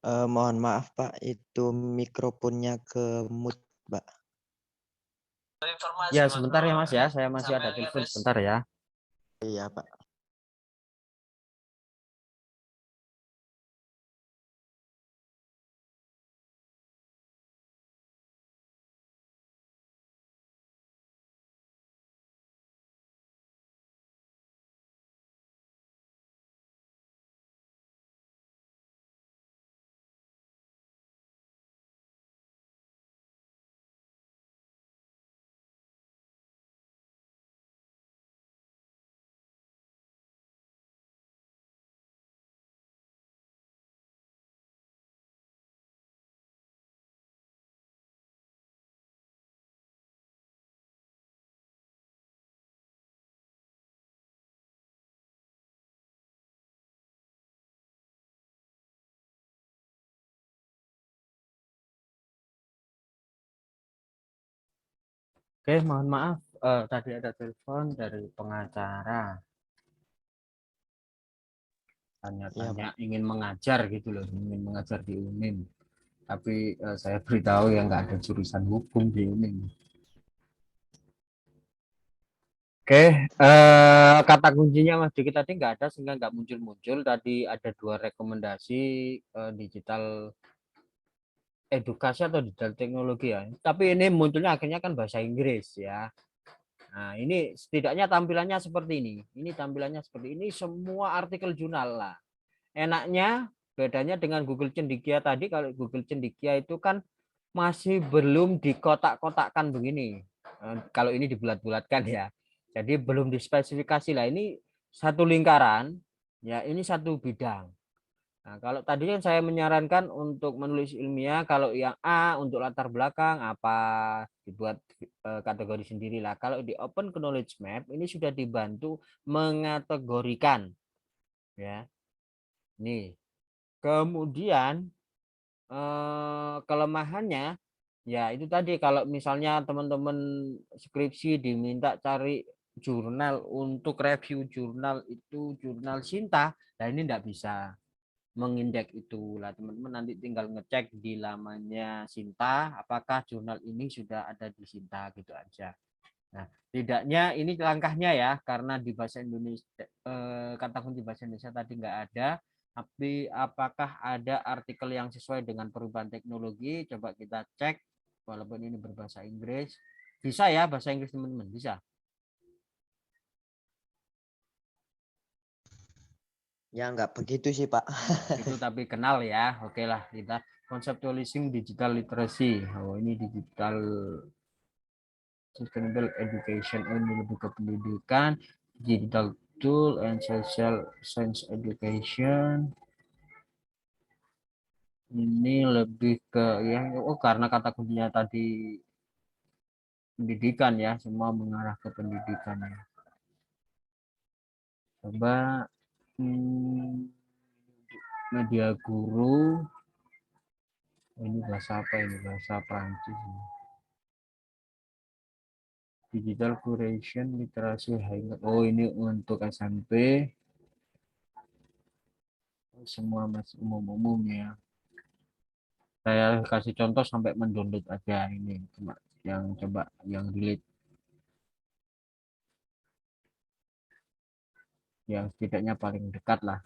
Mohon maaf Pak, itu mikrofonnya ke mute, Pak. Ya, sebentar ya Mas ya, saya masih ada telepon sebentar ya. Iya Pak. Oke, mohon maaf, tadi ada telepon dari pengacara. Iya Tanya-tanya Pak. ingin mengajar gitu loh, ingin mengajar di UNIM. Tapi saya beritahu yang nggak ada jurusan hukum di UNIM. Oke, kata kuncinya Mas Diki tadi nggak ada sehingga nggak muncul-muncul. Tadi ada 2 rekomendasi digital edukasi atau digital teknologi ya. Tapi ini munculnya akhirnya kan bahasa Inggris ya. Nah, ini setidaknya tampilannya seperti ini. Ini tampilannya seperti ini semua artikel jurnal lah. Enaknya bedanya dengan Google Cendekia tadi, kalau Google Cendekia itu kan masih belum dikotak-kotakkan begini. Kalau ini dibulat-bulatkan ya. Jadi belum dispesifikasi lah. Ini satu lingkaran, ya ini satu bidang. Nah, kalau tadi kan saya menyarankan untuk menulis ilmiah, kalau yang A untuk latar belakang apa dibuat kategori sendiri lah. Kalau di Open Knowledge Map ini sudah dibantu mengategorikan, ya. Nih, kemudian kelemahannya ya itu tadi kalau misalnya teman-teman skripsi diminta cari jurnal untuk review jurnal itu jurnal Sinta, nah ini enggak bisa mengindeks itu lah teman-teman, nanti tinggal ngecek di lamanya Sinta apakah jurnal ini sudah ada di Sinta gitu aja. Nah, tidaknya ini langkahnya ya karena di bahasa Indonesia kata kunci bahasa Indonesia tadi nggak ada, tapi apakah ada artikel yang sesuai dengan perubahan teknologi? Coba kita cek walaupun ini berbahasa Inggris. Bisa ya bahasa Inggris teman-teman, bisa. Ya nggak begitu sih Pak. Itu tapi kenal ya. Oke lah kita conceptualizing digital literacy. Oh, ini digital sustainable education, ini lebih ke pendidikan, digital tool and social science education. Ini lebih ke ya karena kata kuncinya tadi pendidikan ya, semua mengarah ke pendidikan ya. Coba media guru, ini bahasa apa ini, bahasa Prancis ini. Digital curation literasi high, oh ini untuk SMP semua masih umum-umum ya. Saya kasih contoh sampai mendownload aja ini cuma yang coba yang delete yang setidaknya paling dekat lah.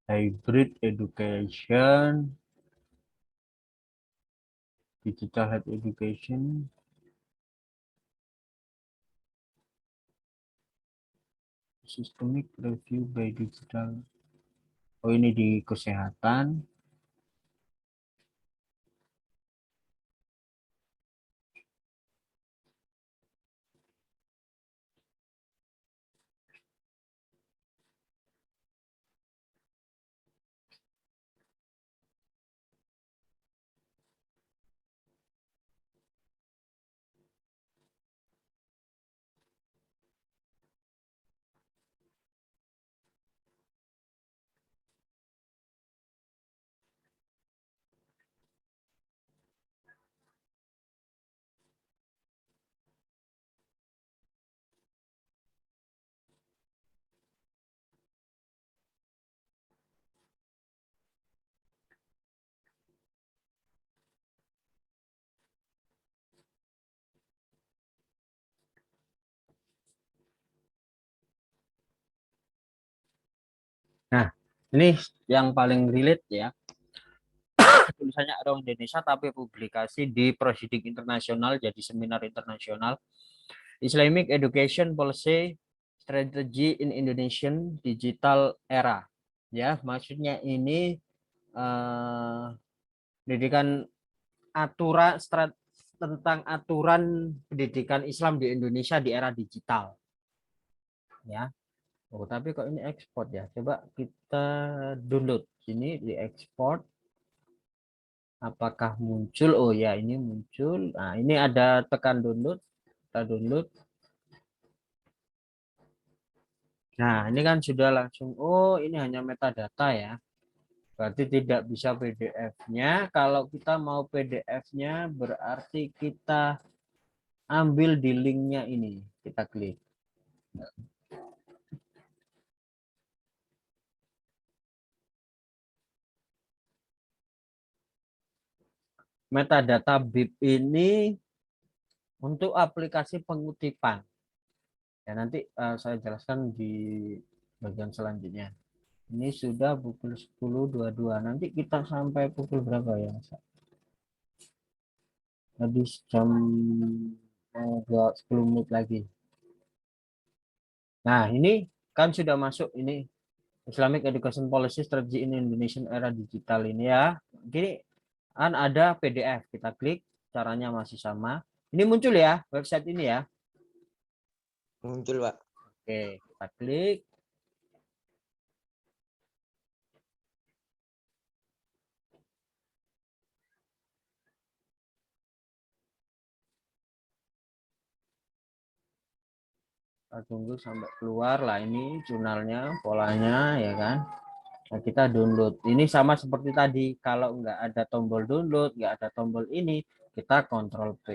Hybrid education, digital health education, systemic review by digital. Oh ini di kesehatan. Ini yang paling relate ya. Tulisannya orang Indonesia tapi publikasi di proceeding internasional, jadi seminar internasional. Islamic Education Policy Strategy in Indonesian Digital Era. Ya, maksudnya ini pendidikan tentang aturan pendidikan Islam di Indonesia di era digital. Ya. Oh, tapi kok ini ekspor ya? Coba kita download. Ini di ekspor. Apakah muncul? Oh ya, ini muncul. Nah, ini ada tekan download. Kita download. Nah, ini kan sudah langsung. Oh, ini hanya metadata ya. Berarti tidak bisa PDF-nya. Kalau kita mau PDF-nya, berarti kita ambil di linknya ini. Kita klik. Metadata BIP ini untuk aplikasi pengutipan. Ya, nanti saya jelaskan di bagian selanjutnya. Ini sudah pukul 10.22. Nanti kita sampai pukul berapa ya? Tadi jam 10 menit lagi. Nah, ini kan sudah masuk ini Islamic Education Policy Strategy in Indonesian Era Digital ini ya. Gini kan ada PDF, kita klik, caranya masih sama. Ini muncul ya website ini ya. Muncul, Pak. Oke, kita klik. Kita tunggu sampai keluar lah ini jurnalnya, polanya ya kan. Nah, kita download. Ini sama seperti tadi. Kalau nggak ada tombol download, nggak ada tombol ini, kita kontrol P.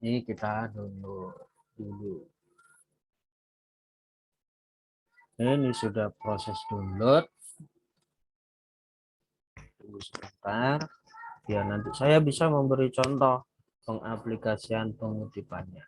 Ini kita download dulu. Ini sudah proses download. Tunggu sebentar. Ya nanti saya bisa memberi contoh pengaplikasian pengutipannya.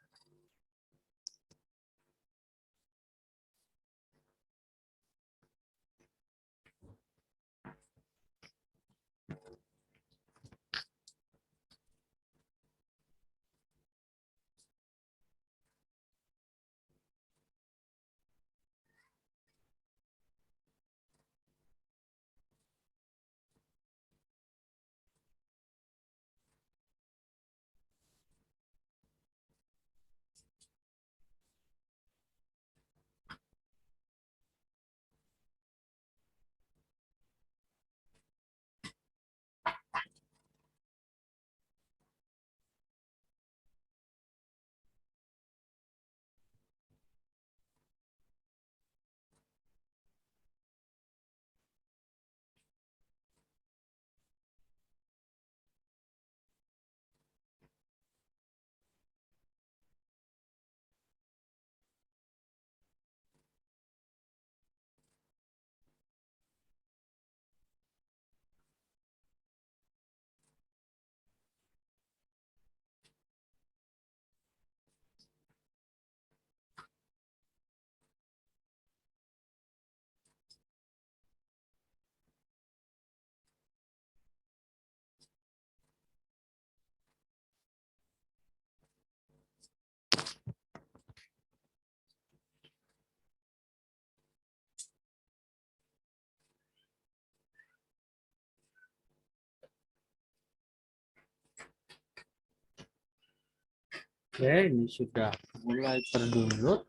Oke, ini sudah mulai terdownload.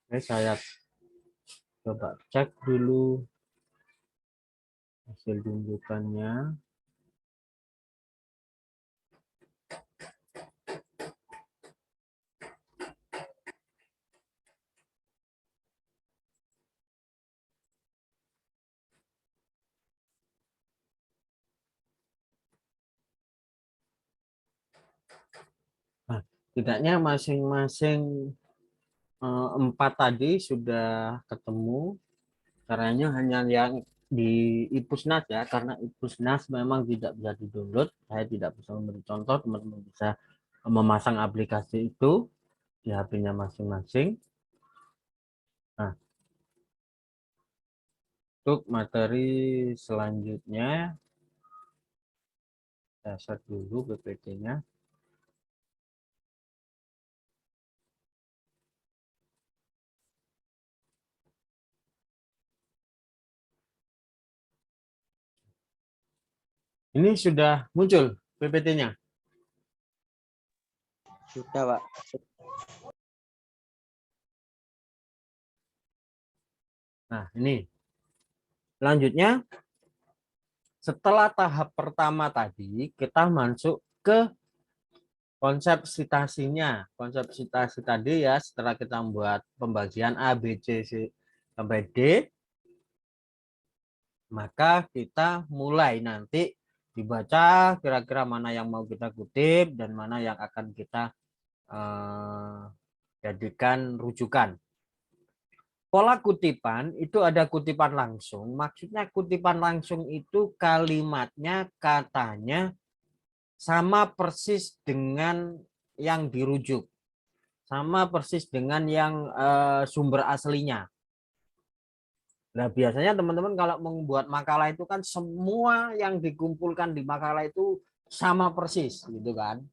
Oke, saya coba cek dulu hasil tunjukannya. Nah, tidaknya masing-masing 4 tadi sudah ketemu. Caranya hanya yang di Ipusnas ya, karena Ipusnas memang tidak bisa di-download. Saya tidak bisa memberi contoh, teman-teman bisa memasang aplikasi itu di HP-nya masing-masing. Nah, untuk materi selanjutnya, saya set dulu PPT-nya. Ini sudah muncul PPT-nya. Sudah, Pak. Nah, ini. Selanjutnya, setelah tahap pertama tadi, kita masuk ke konsep citasinya. Konsep citasi tadi ya, setelah kita membuat pembagian A, B, C, sampai D, maka kita mulai nanti dibaca kira-kira mana yang mau kita kutip dan mana yang akan kita jadikan rujukan. Pola kutipan itu ada kutipan langsung. Maksudnya kutipan langsung itu kalimatnya, katanya sama persis dengan yang dirujuk. Sama persis dengan yang sumber aslinya. Nah, biasanya teman-teman kalau membuat makalah itu kan semua yang dikumpulkan di makalah itu sama persis gitu kan.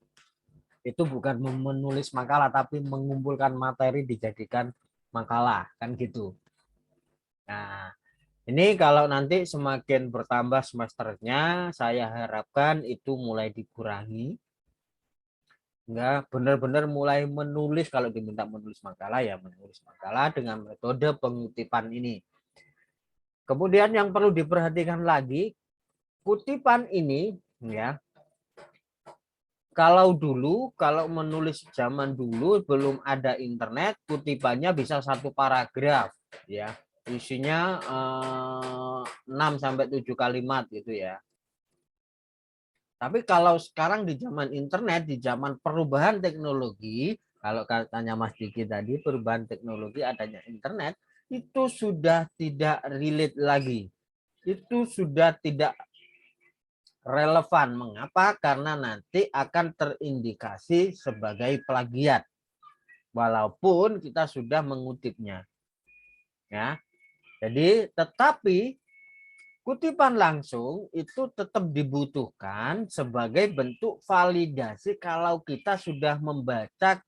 Itu bukan menulis makalah tapi mengumpulkan materi dijadikan makalah kan gitu. Nah, ini kalau nanti semakin bertambah semesternya, saya harapkan itu mulai dikurangi. Enggak, benar-benar mulai menulis, kalau diminta menulis makalah ya menulis makalah dengan metode pengutipan ini. Kemudian yang perlu diperhatikan lagi, kutipan ini ya, kalau menulis zaman dulu belum ada internet, kutipannya bisa satu paragraf ya. Isinya 6-7 kalimat gitu ya. Tapi kalau sekarang di zaman internet, di zaman perubahan teknologi, kalau katanya Mas Diki tadi, perubahan teknologi adanya internet, itu sudah tidak relate lagi. Itu sudah tidak relevan. Mengapa? Karena nanti akan terindikasi sebagai plagiat. Walaupun kita sudah mengutipnya. Ya. Jadi, tetapi kutipan langsung itu tetap dibutuhkan sebagai bentuk validasi kalau kita sudah membaca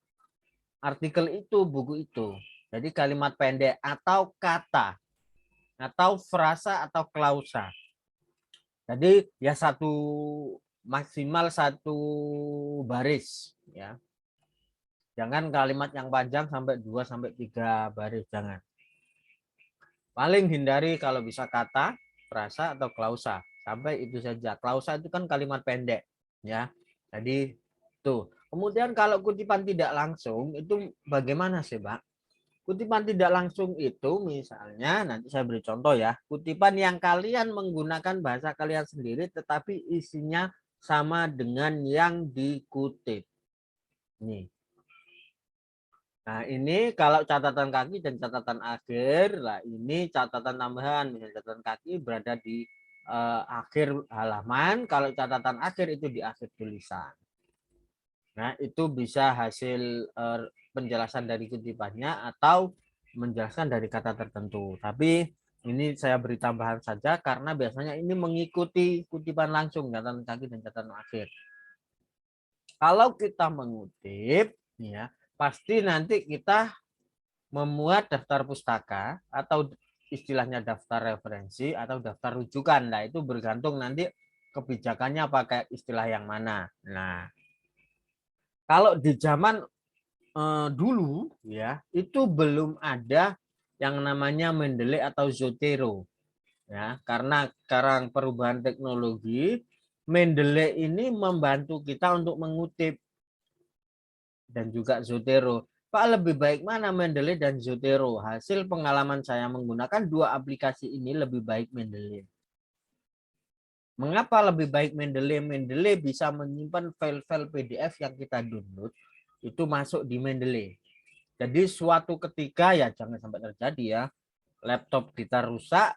artikel itu, buku itu. Jadi kalimat pendek atau kata, atau frasa atau klausa. Jadi ya maksimal satu baris ya. Jangan kalimat yang panjang sampai 2-3 baris, jangan. Paling hindari kalau bisa kata, frasa atau klausa. Sampai itu saja. Klausa itu kan kalimat pendek ya. Jadi tuh. Kemudian kalau kutipan tidak langsung itu bagaimana sih, Pak? Kutipan tidak langsung itu misalnya, nanti saya beri contoh ya. Kutipan yang kalian menggunakan bahasa kalian sendiri tetapi isinya sama dengan yang dikutip. Nih. Nah, ini kalau catatan kaki dan catatan akhir, lah ini catatan tambahan. Misalnya catatan kaki berada di akhir halaman, kalau catatan akhir itu di akhir tulisan. Nah, itu bisa hasil penjelasan dari kutipannya atau menjelaskan dari kata tertentu. Tapi ini saya beri tambahan saja karena biasanya ini mengikuti kutipan langsung, catatan kaki dan catatan akhir. Kalau kita mengutip, ya pasti nanti kita memuat daftar pustaka atau istilahnya daftar referensi atau daftar rujukan. Nah, itu bergantung nanti kebijakannya pakai istilah yang mana. Nah, kalau di zaman dulu ya, itu belum ada yang namanya Mendeley atau Zotero. Ya, karena sekarang perubahan teknologi, Mendeley ini membantu kita untuk mengutip dan juga Zotero. Pak, lebih baik mana Mendeley dan Zotero? Hasil pengalaman saya menggunakan dua aplikasi ini lebih baik Mendeley. Mengapa lebih baik Mendeley? Mendeley bisa menyimpan file-file PDF yang kita download itu masuk di Mendeley. Jadi suatu ketika ya jangan sampai terjadi ya, laptop kita rusak,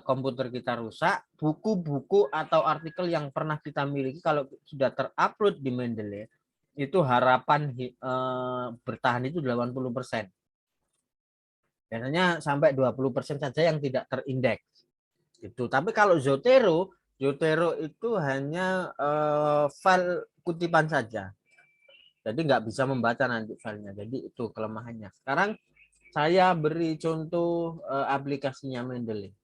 komputer kita rusak, buku-buku atau artikel yang pernah kita miliki kalau sudah terupload di Mendeley, itu harapan bertahan itu 80%. Biasanya sampai 20% saja yang tidak terindeks. Itu. Tapi kalau Zotero itu hanya file kutipan saja. Jadi nggak bisa membaca nanti filenya. Jadi itu kelemahannya. Sekarang saya beri contoh aplikasinya Mendeley.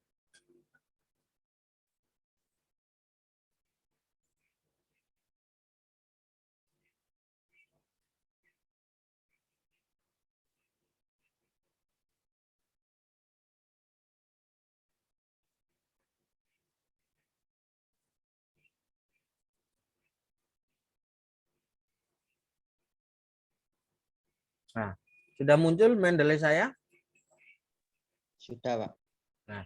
Nah, sudah muncul Mendeley saya? Sudah, Pak. Nah,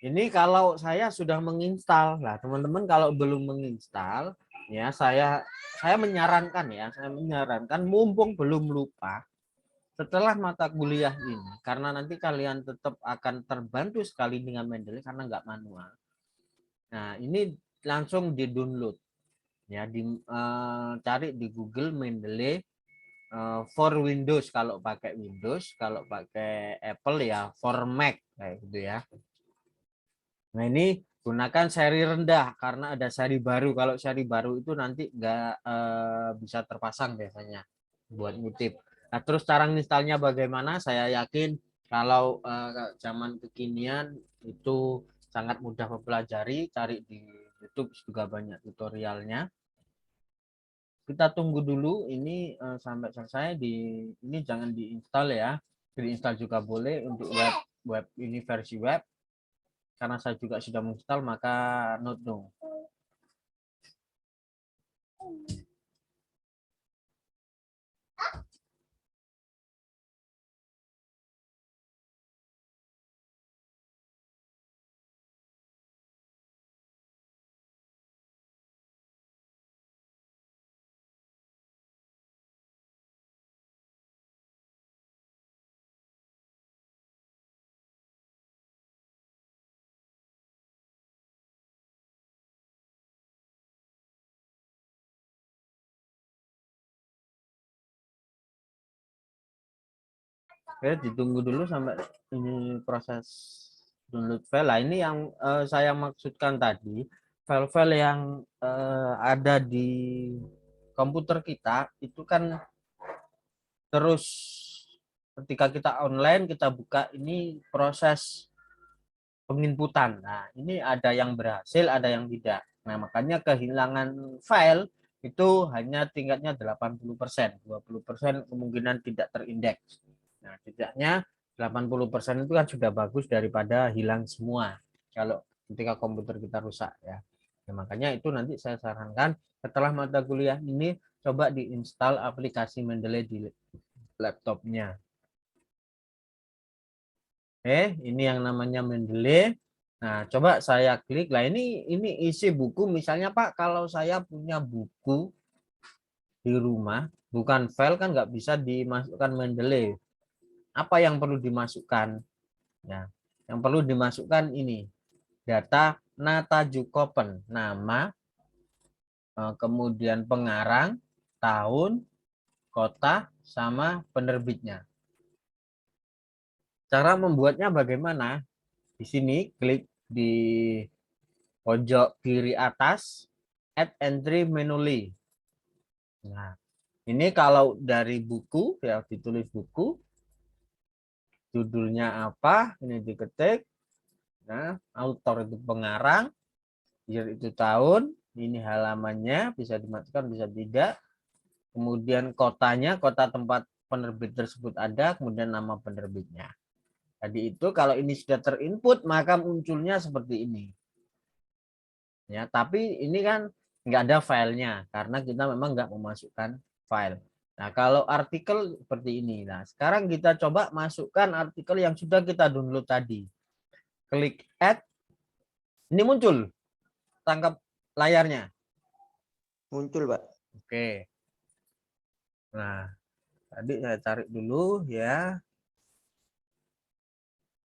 ini kalau saya sudah menginstal. Nah, teman-teman kalau belum menginstal, ya saya menyarankan mumpung belum lupa setelah mata kuliah ini, karena nanti kalian tetap akan terbantu sekali dengan Mendeley karena nggak manual. Nah, ini langsung di-download. Ya, cari di Google Mendeley for Windows kalau pakai Windows, kalau pakai Apple ya for Mac kayak gitu ya. Nah, ini gunakan seri rendah karena ada seri baru. Kalau seri baru itu nanti nggak bisa terpasang biasanya buat ngutip. Nah, terus cara installnya bagaimana? Saya yakin kalau zaman kekinian itu sangat mudah mempelajari. Cari di YouTube juga banyak tutorialnya. Kita tunggu dulu ini sampai selesai. Ini jangan diinstal ya. Diinstal juga boleh untuk web ini versi web. Karena saya juga sudah menginstal maka note dong. Oke, ditunggu dulu sampai ini proses download file. Nah, ini yang saya maksudkan tadi, file-file yang ada di komputer kita itu kan terus ketika kita online kita buka ini proses penginputan. Nah, ini ada yang berhasil, ada yang tidak. Nah, makanya kehilangan file itu hanya tingkatnya 80%. 20% kemungkinan tidak terindeks. Nah, tidaknya 80% itu kan sudah bagus daripada hilang semua. Kalau ketika komputer kita rusak ya. Nah, makanya itu nanti saya sarankan setelah mata kuliah ini coba diinstal aplikasi Mendeley di laptopnya. Ini yang namanya Mendeley. Nah, coba saya klik. Lah ini isi buku. Misalnya Pak, kalau saya punya buku di rumah, bukan file kan nggak bisa dimasukkan Mendeley. Apa yang perlu dimasukkan? Ya, yang perlu dimasukkan ini data Nata Jukopen, nama, kemudian pengarang, tahun, kota, sama penerbitnya. Cara membuatnya bagaimana? Di sini klik di pojok kiri atas, add entry manually. Nah, ini kalau dari buku, ya ditulis buku, judulnya apa, ini diketik. Nah, author itu pengarang, year itu tahun, ini halamannya, bisa dimasukkan, bisa tidak. Kemudian kotanya, kota tempat penerbit tersebut ada, kemudian nama penerbitnya. Tadi itu kalau ini sudah terinput, maka munculnya seperti ini. Ya, tapi ini kan nggak ada filenya karena kita memang nggak memasukkan file. Nah, kalau artikel seperti ini. Nah, sekarang kita coba masukkan artikel yang sudah kita download tadi. Klik add. Ini muncul. Tangkap layarnya. Muncul, Pak. Oke. Nah, tadi saya cari dulu ya.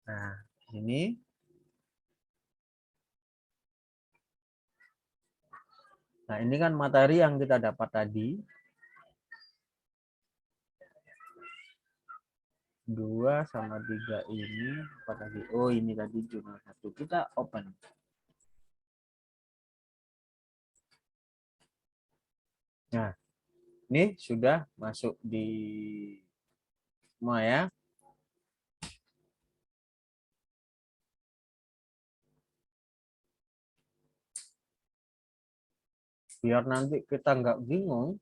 Nah, ini. Nah, ini kan materi yang kita dapat tadi. 2 sama 3 ini apa tadi? Oh, ini tadi jurnal 1. Kita open. Nah, ini sudah masuk di semua ya. Biar nanti kita nggak bingung.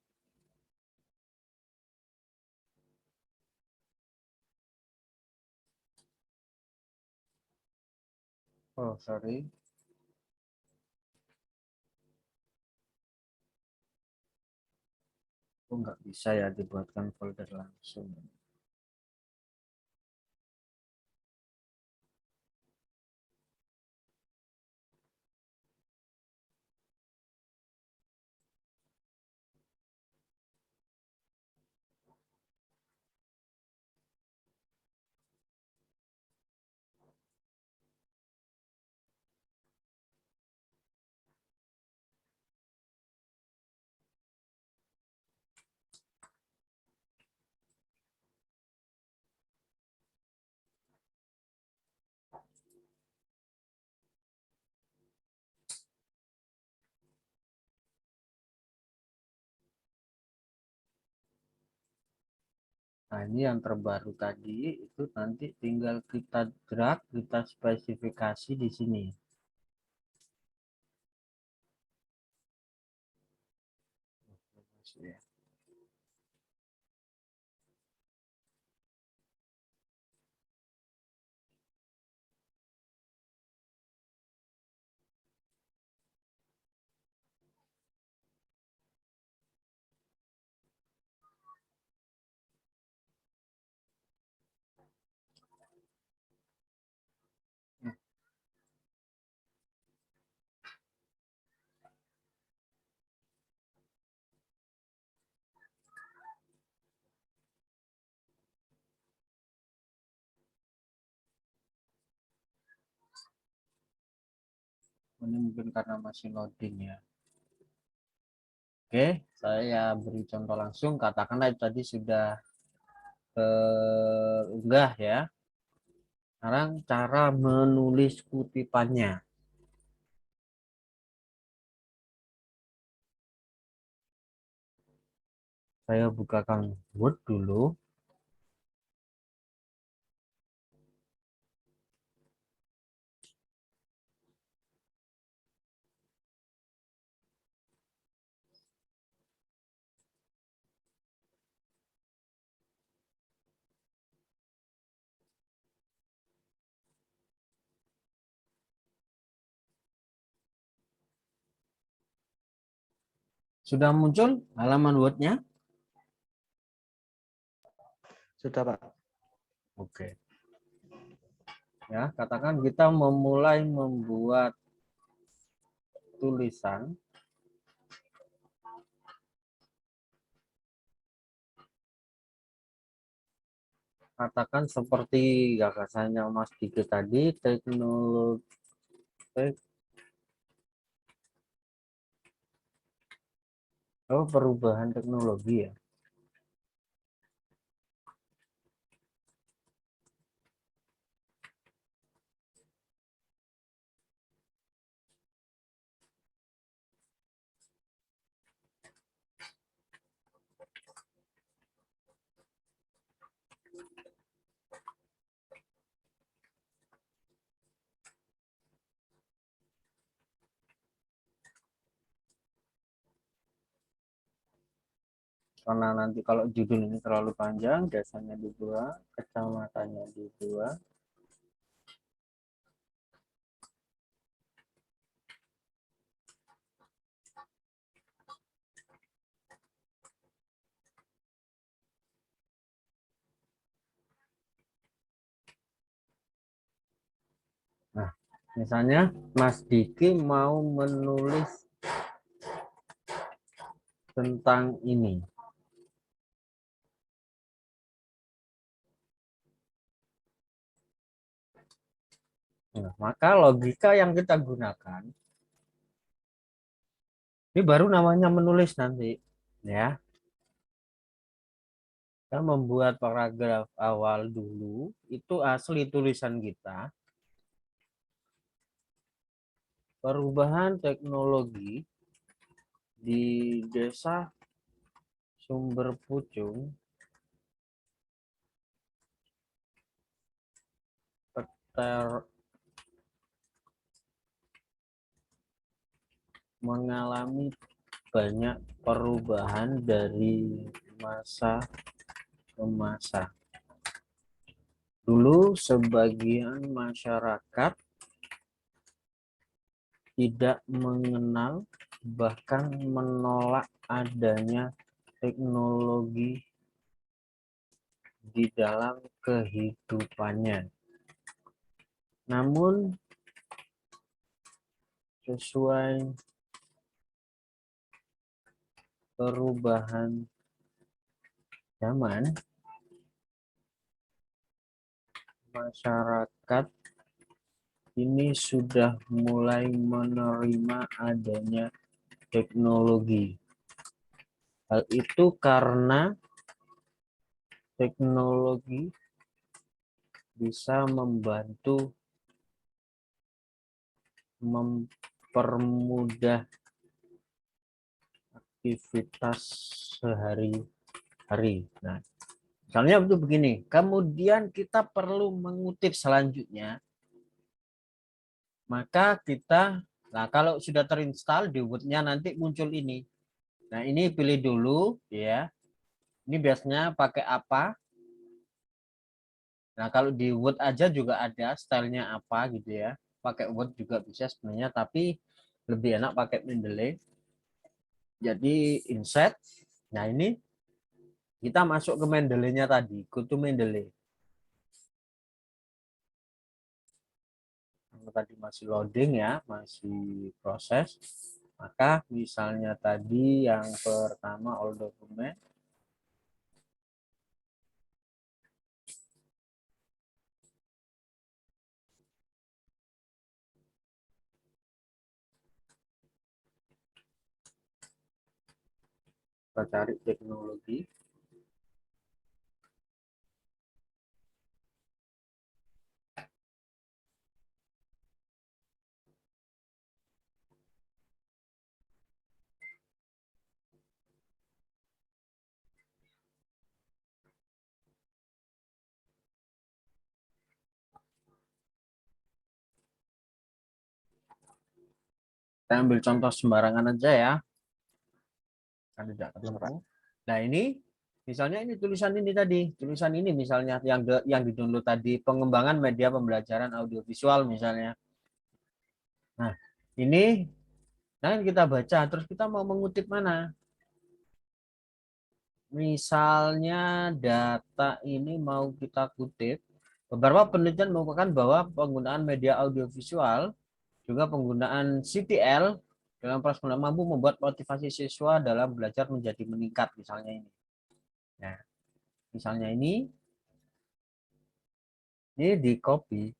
Oh, sorry. Oh, nggak bisa ya dibuatkan folder langsung. Nah, ini yang terbaru tadi itu nanti tinggal kita drag, kita spesifikasi di sini. Ini mungkin karena masih loading ya. Oke, saya beri contoh langsung. Katakanlah tadi sudah unggah ya. Sekarang cara menulis kutipannya. Saya bukakan Word dulu. Sudah muncul halaman Word-nya? Sudah, Pak. Oke. Ya, katakan kita memulai membuat tulisan. Katakan seperti gagasannya Mas Diki tadi, teknologi perubahan teknologi ya. Karena nanti kalau judul ini terlalu panjang, desanya di 2, kecamatannya di 2. Nah, misalnya Mas Diki mau menulis tentang ini. Nah, maka logika yang kita gunakan, ini baru namanya menulis nanti. Ya, Kita membuat paragraf awal dulu, itu asli tulisan kita. Perubahan teknologi di Desa Sumber Pucung mengalami banyak perubahan dari masa ke masa. Dulu sebagian masyarakat tidak mengenal bahkan menolak adanya teknologi di dalam kehidupannya. Namun sesuai perubahan zaman, masyarakat ini sudah mulai menerima adanya teknologi. Hal itu karena teknologi bisa membantu mempermudah aktivitas sehari-hari. Nah, misalnya itu begini, kemudian kita perlu mengutip selanjutnya, maka kita, nah kalau sudah terinstall di Word-nya nanti muncul ini. Nah, ini pilih dulu ya. Ini biasanya pakai apa? Nah, kalau di Word aja juga ada stylenya apa gitu ya. Pakai Word juga bisa sebenarnya, tapi lebih enak pakai Mendeley. Jadi insert. Nah, ini kita masuk ke Mendeley-nya tadi, go to Mendeley. Tadi masih loading ya, masih proses. Maka misalnya tadi yang pertama all document, kita cari teknologi. Saya ambil contoh sembarangan aja ya. Kan tidak terserah. Nah, ini misalnya ini tulisan ini tadi, tulisan ini misalnya yang di-download tadi, pengembangan media pembelajaran audiovisual misalnya. Nah, ini nah kita baca, terus kita mau mengutip mana? Misalnya data ini mau kita kutip, beberapa penelitian menemukan bahwa penggunaan media audiovisual juga penggunaan CTL dalam proses mampu membuat motivasi siswa dalam belajar menjadi meningkat, misalnya ini. Nah, misalnya ini di copy.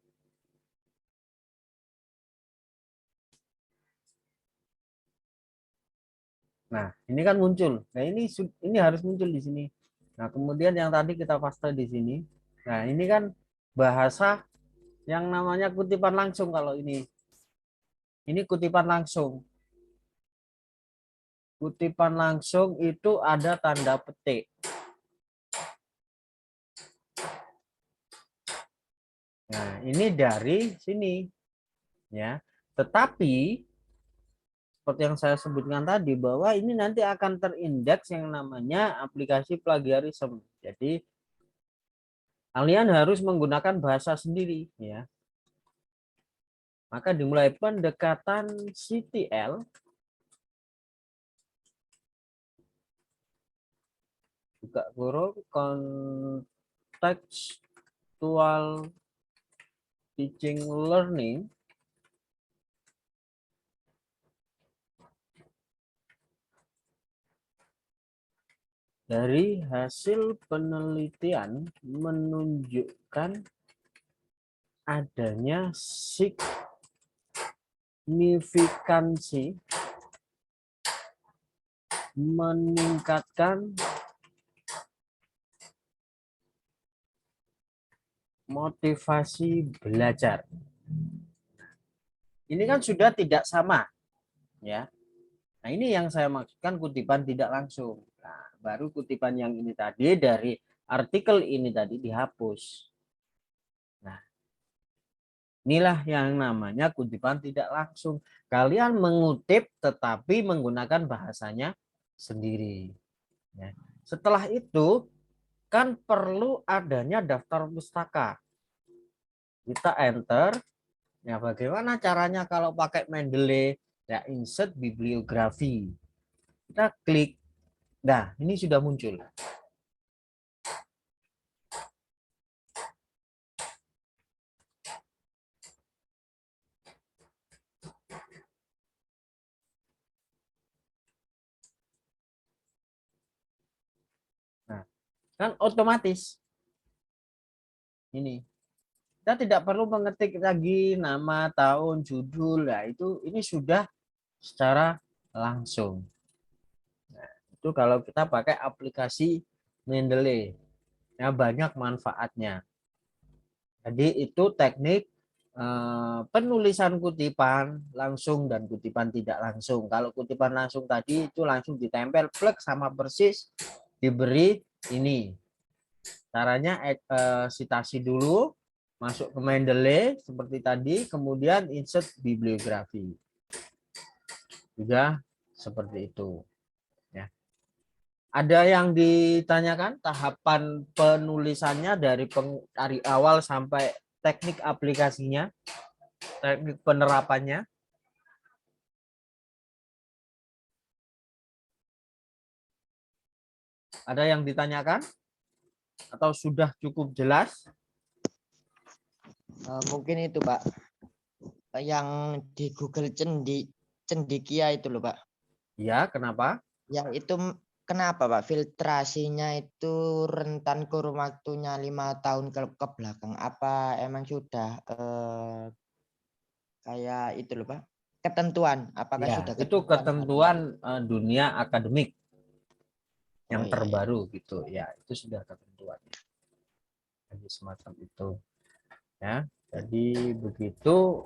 Nah, ini kan muncul. Nah, ini harus muncul di sini. Nah, kemudian yang tadi kita paste di sini. Nah, ini kan bahasa yang namanya kutipan langsung kalau ini. Ini kutipan langsung. Kutipan langsung itu ada tanda petik. Nah, ini dari sini. Ya. Tetapi seperti yang saya sebutkan tadi bahwa ini nanti akan terindeks yang namanya aplikasi plagiarisme. Jadi kalian harus menggunakan bahasa sendiri ya. Maka dimulai pendekatan CTL buka kurung contextual teaching learning dari hasil penelitian menunjukkan adanya signifikansi meningkatkan motivasi belajar. Ini kan sudah tidak sama, ya. Nah, ini yang saya maksudkan kutipan tidak langsung. Nah, baru kutipan yang ini tadi dari artikel ini tadi dihapus. Nah, inilah yang namanya kutipan tidak langsung. Kalian mengutip tetapi menggunakan bahasanya sendiri. Ya. Setelah itu kan perlu adanya daftar pustaka. Kita enter. Ya, bagaimana caranya kalau pakai Mendeley? Ya, insert bibliografi. Kita klik. Nah, ini sudah muncul. Nah, kan otomatis ini. Kita tidak perlu mengetik lagi nama, tahun, judul. Nah, ini sudah secara langsung. Nah, itu kalau kita pakai aplikasi Mendeley. Ya, banyak manfaatnya. Jadi itu teknik penulisan kutipan langsung dan kutipan tidak langsung. Kalau kutipan langsung tadi itu langsung ditempel plek sama persis diberi ini. Caranya citasi dulu, masuk ke Mendeley seperti tadi, kemudian insert bibliografi. Juga seperti itu. Ya. Ada yang ditanyakan tahapan penulisannya dari awal sampai teknik aplikasinya, teknik penerapannya? Ada yang ditanyakan? Atau sudah cukup jelas? Mungkin itu Pak, yang di Google Cendikia itu loh Pak. Ya, kenapa? Yang itu kenapa Pak filtrasinya itu rentan kurun waktunya 5 tahun ke belakang? Apa emang sudah kayak itu loh Pak, ketentuan? Apakah Ya, sudah itu ketentuan dunia akademik yang terbaru gitu. Ya, itu sudah ketentuan. Jadi semacam itu. Ya, jadi begitu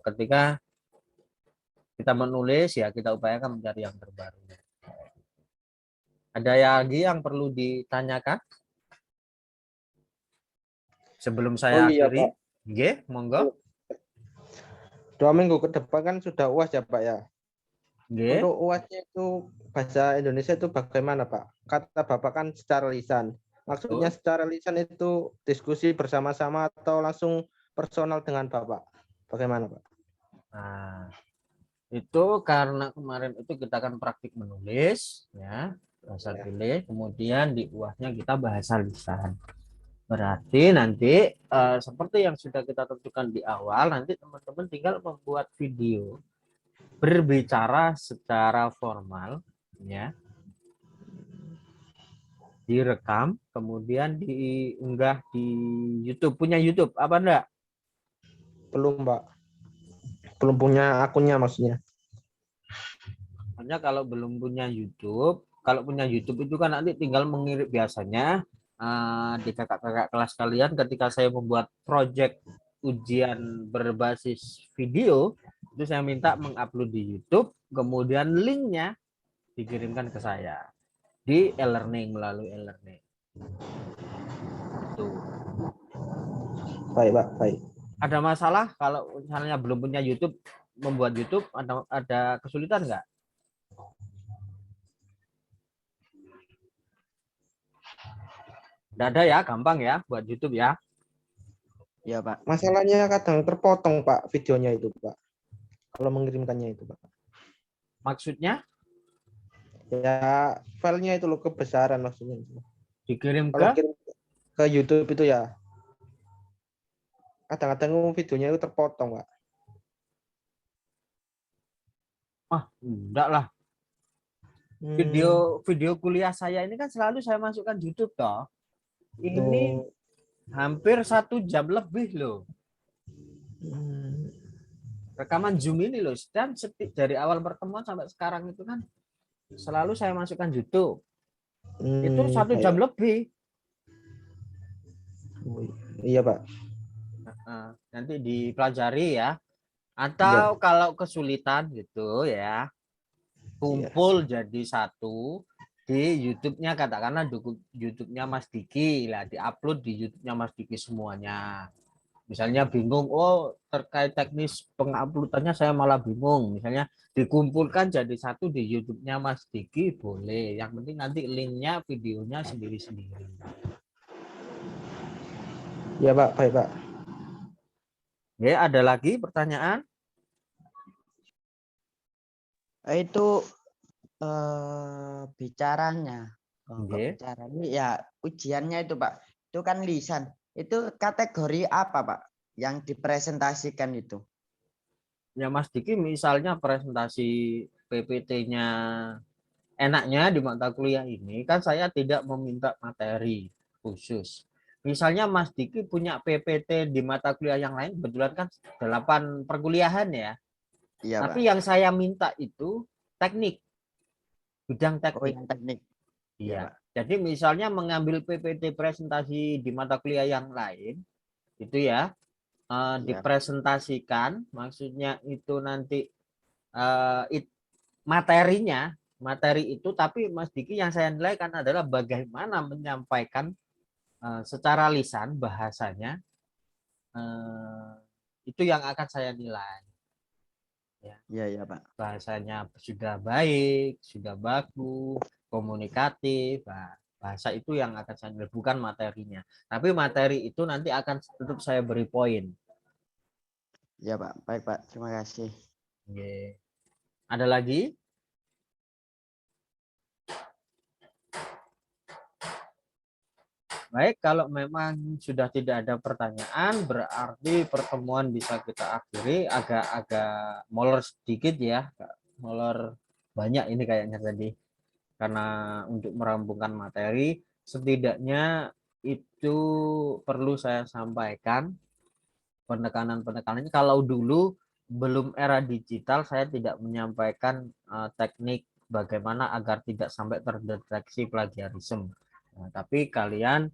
ketika kita menulis ya kita upayakan mencari yang terbaru. Ada lagi yang perlu ditanyakan sebelum saya akhiri? Nggih, monggo. 2 minggu ke depan kan sudah UAS ya Pak ya. Nggih. Untuk UASnya itu bahasa Indonesia itu bagaimana Pak? Kata Bapak kan secara lisan. Maksudnya secara lisan itu diskusi bersama-sama atau langsung personal dengan Bapak? Bagaimana Pak? Nah, itu karena kemarin itu kita akan praktik menulis ya, bahasa tulis, kemudian di UASnya kita bahasa lisan. Berarti nanti seperti yang sudah kita tentukan di awal, nanti teman-teman tinggal membuat video berbicara secara formal ya, direkam kemudian diunggah di YouTube. Punya YouTube apa enggak? Belum Pak, belum punya akunnya maksudnya. Hanya kalau belum punya YouTube, kalau punya YouTube itu kan nanti tinggal mengirim biasanya di kakak-kakak kelas kalian ketika saya membuat project ujian berbasis video, itu saya minta mengupload di YouTube, kemudian linknya dikirimkan ke saya di e-learning, melalui e-learning. Tuh. Baik Pak, baik. Ada masalah kalau misalnya belum punya YouTube, membuat YouTube ada kesulitan nggak? Nggak ada ya, gampang ya buat YouTube ya. Ya Pak. Masalahnya kadang terpotong Pak videonya itu Pak. Kalau mengirimkannya itu Pak. Maksudnya? Ya filenya itu loh kebesaran maksudnya. Dikirim Kalau ke? kirim ke YouTube itu ya. Kadang-kadang videonya itu terpotong Pak. Enggak lah. Video kuliah saya ini kan selalu saya masukkan YouTube toh. Ini hampir 1 jam lebih loh. Rekaman Zoom ini loh. Dan dari awal pertemuan sampai sekarang itu kan selalu saya masukkan YouTube. Itu 1 jam lebih. Iya, Pak. Nanti dipelajari ya. Atau kalau kesulitan gitu ya, kumpul jadi satu di YouTube-nya, katakanlah YouTube-nya Mas Diki lah, diupload di YouTube-nya Mas Diki semuanya. Misalnya bingung, oh terkait teknis penguploadannya saya malah bingung, misalnya dikumpulkan jadi satu di YouTube-nya Mas Diki boleh. Yang penting nanti linknya, videonya sendiri-sendiri. Ya, Pak. Baik, Pak. Ya, ada lagi pertanyaan? Itu bicaranya. Oke. Bicaranya ya ujiannya itu, Pak. Itu kan lisan. Itu kategori apa, Pak? Yang dipresentasikan itu? Ya Mas Diki misalnya presentasi PPT-nya, enaknya di mata kuliah ini kan saya tidak meminta materi khusus. Misalnya Mas Diki punya PPT di mata kuliah yang lain, kebetulan kan 8 perkuliahan ya. Iya, Tapi Pak. yang saya minta itu teknik, bidang Oh, teknik. yang teknik. Iya. Jadi misalnya mengambil PPT presentasi di mata kuliah yang lain, itu ya, dipresentasikan, maksudnya itu nanti materi itu, tapi Mas Diki yang saya nilai kan adalah bagaimana menyampaikan secara lisan bahasanya, itu yang akan saya nilai. Iya, Pak. Bahasanya sudah baik, sudah bagus, komunikatif, bahasa itu yang akan saya nilai, bukan materinya. Tapi materi itu nanti akan tetap saya beri poin. Iya, Pak. Baik, Pak. Terima kasih. Oke. Ada lagi? Baik, kalau memang sudah tidak ada pertanyaan, berarti pertemuan bisa kita akhiri. Agak molor sedikit ya, molor banyak ini kayaknya tadi. Karena untuk merampungkan materi, setidaknya itu perlu saya sampaikan penekanan-penekanannya. Kalau dulu belum era digital, saya tidak menyampaikan teknik bagaimana agar tidak sampai terdeteksi plagiarisme. Nah, tapi kalian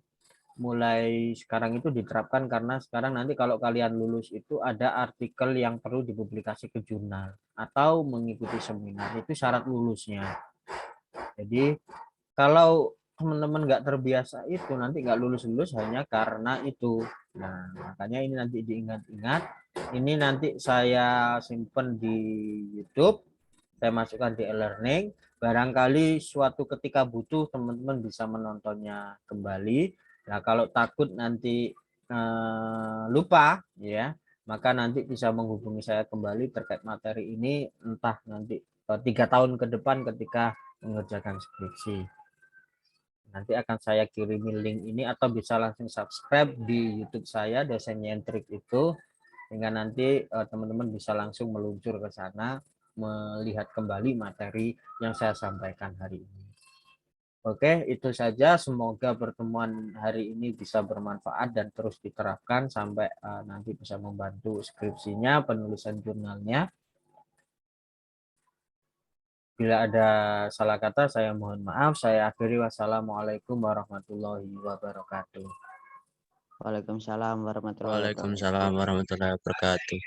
mulai sekarang itu diterapkan, karena sekarang nanti kalau kalian lulus itu ada artikel yang perlu dipublikasi ke jurnal atau mengikuti seminar, itu syarat lulusnya. Jadi kalau teman-teman nggak terbiasa itu nanti nggak lulus-lulus hanya karena itu. Nah, makanya ini nanti diingat-ingat, ini nanti saya simpan di YouTube, saya masukkan di e-learning, barangkali suatu ketika butuh teman-teman bisa menontonnya kembali. Nah, kalau takut nanti lupa ya, maka nanti bisa menghubungi saya kembali terkait materi ini, entah nanti 3 tahun ke depan ketika mengerjakan skripsi. Nanti akan saya kirimi link ini, atau bisa langsung subscribe di YouTube saya, dosen nyentrik itu, sehingga nanti teman-teman bisa langsung meluncur ke sana melihat kembali materi yang saya sampaikan hari ini. Oke, itu saja. Semoga pertemuan hari ini bisa bermanfaat dan terus diterapkan sampai nanti bisa membantu skripsinya, penulisan jurnalnya. Bila ada salah kata, saya mohon maaf. Saya akhiri. Wassalamualaikum warahmatullahi wabarakatuh. Waalaikumsalam warahmatullahi wabarakatuh. Waalaikumsalam warahmatullahi wabarakatuh.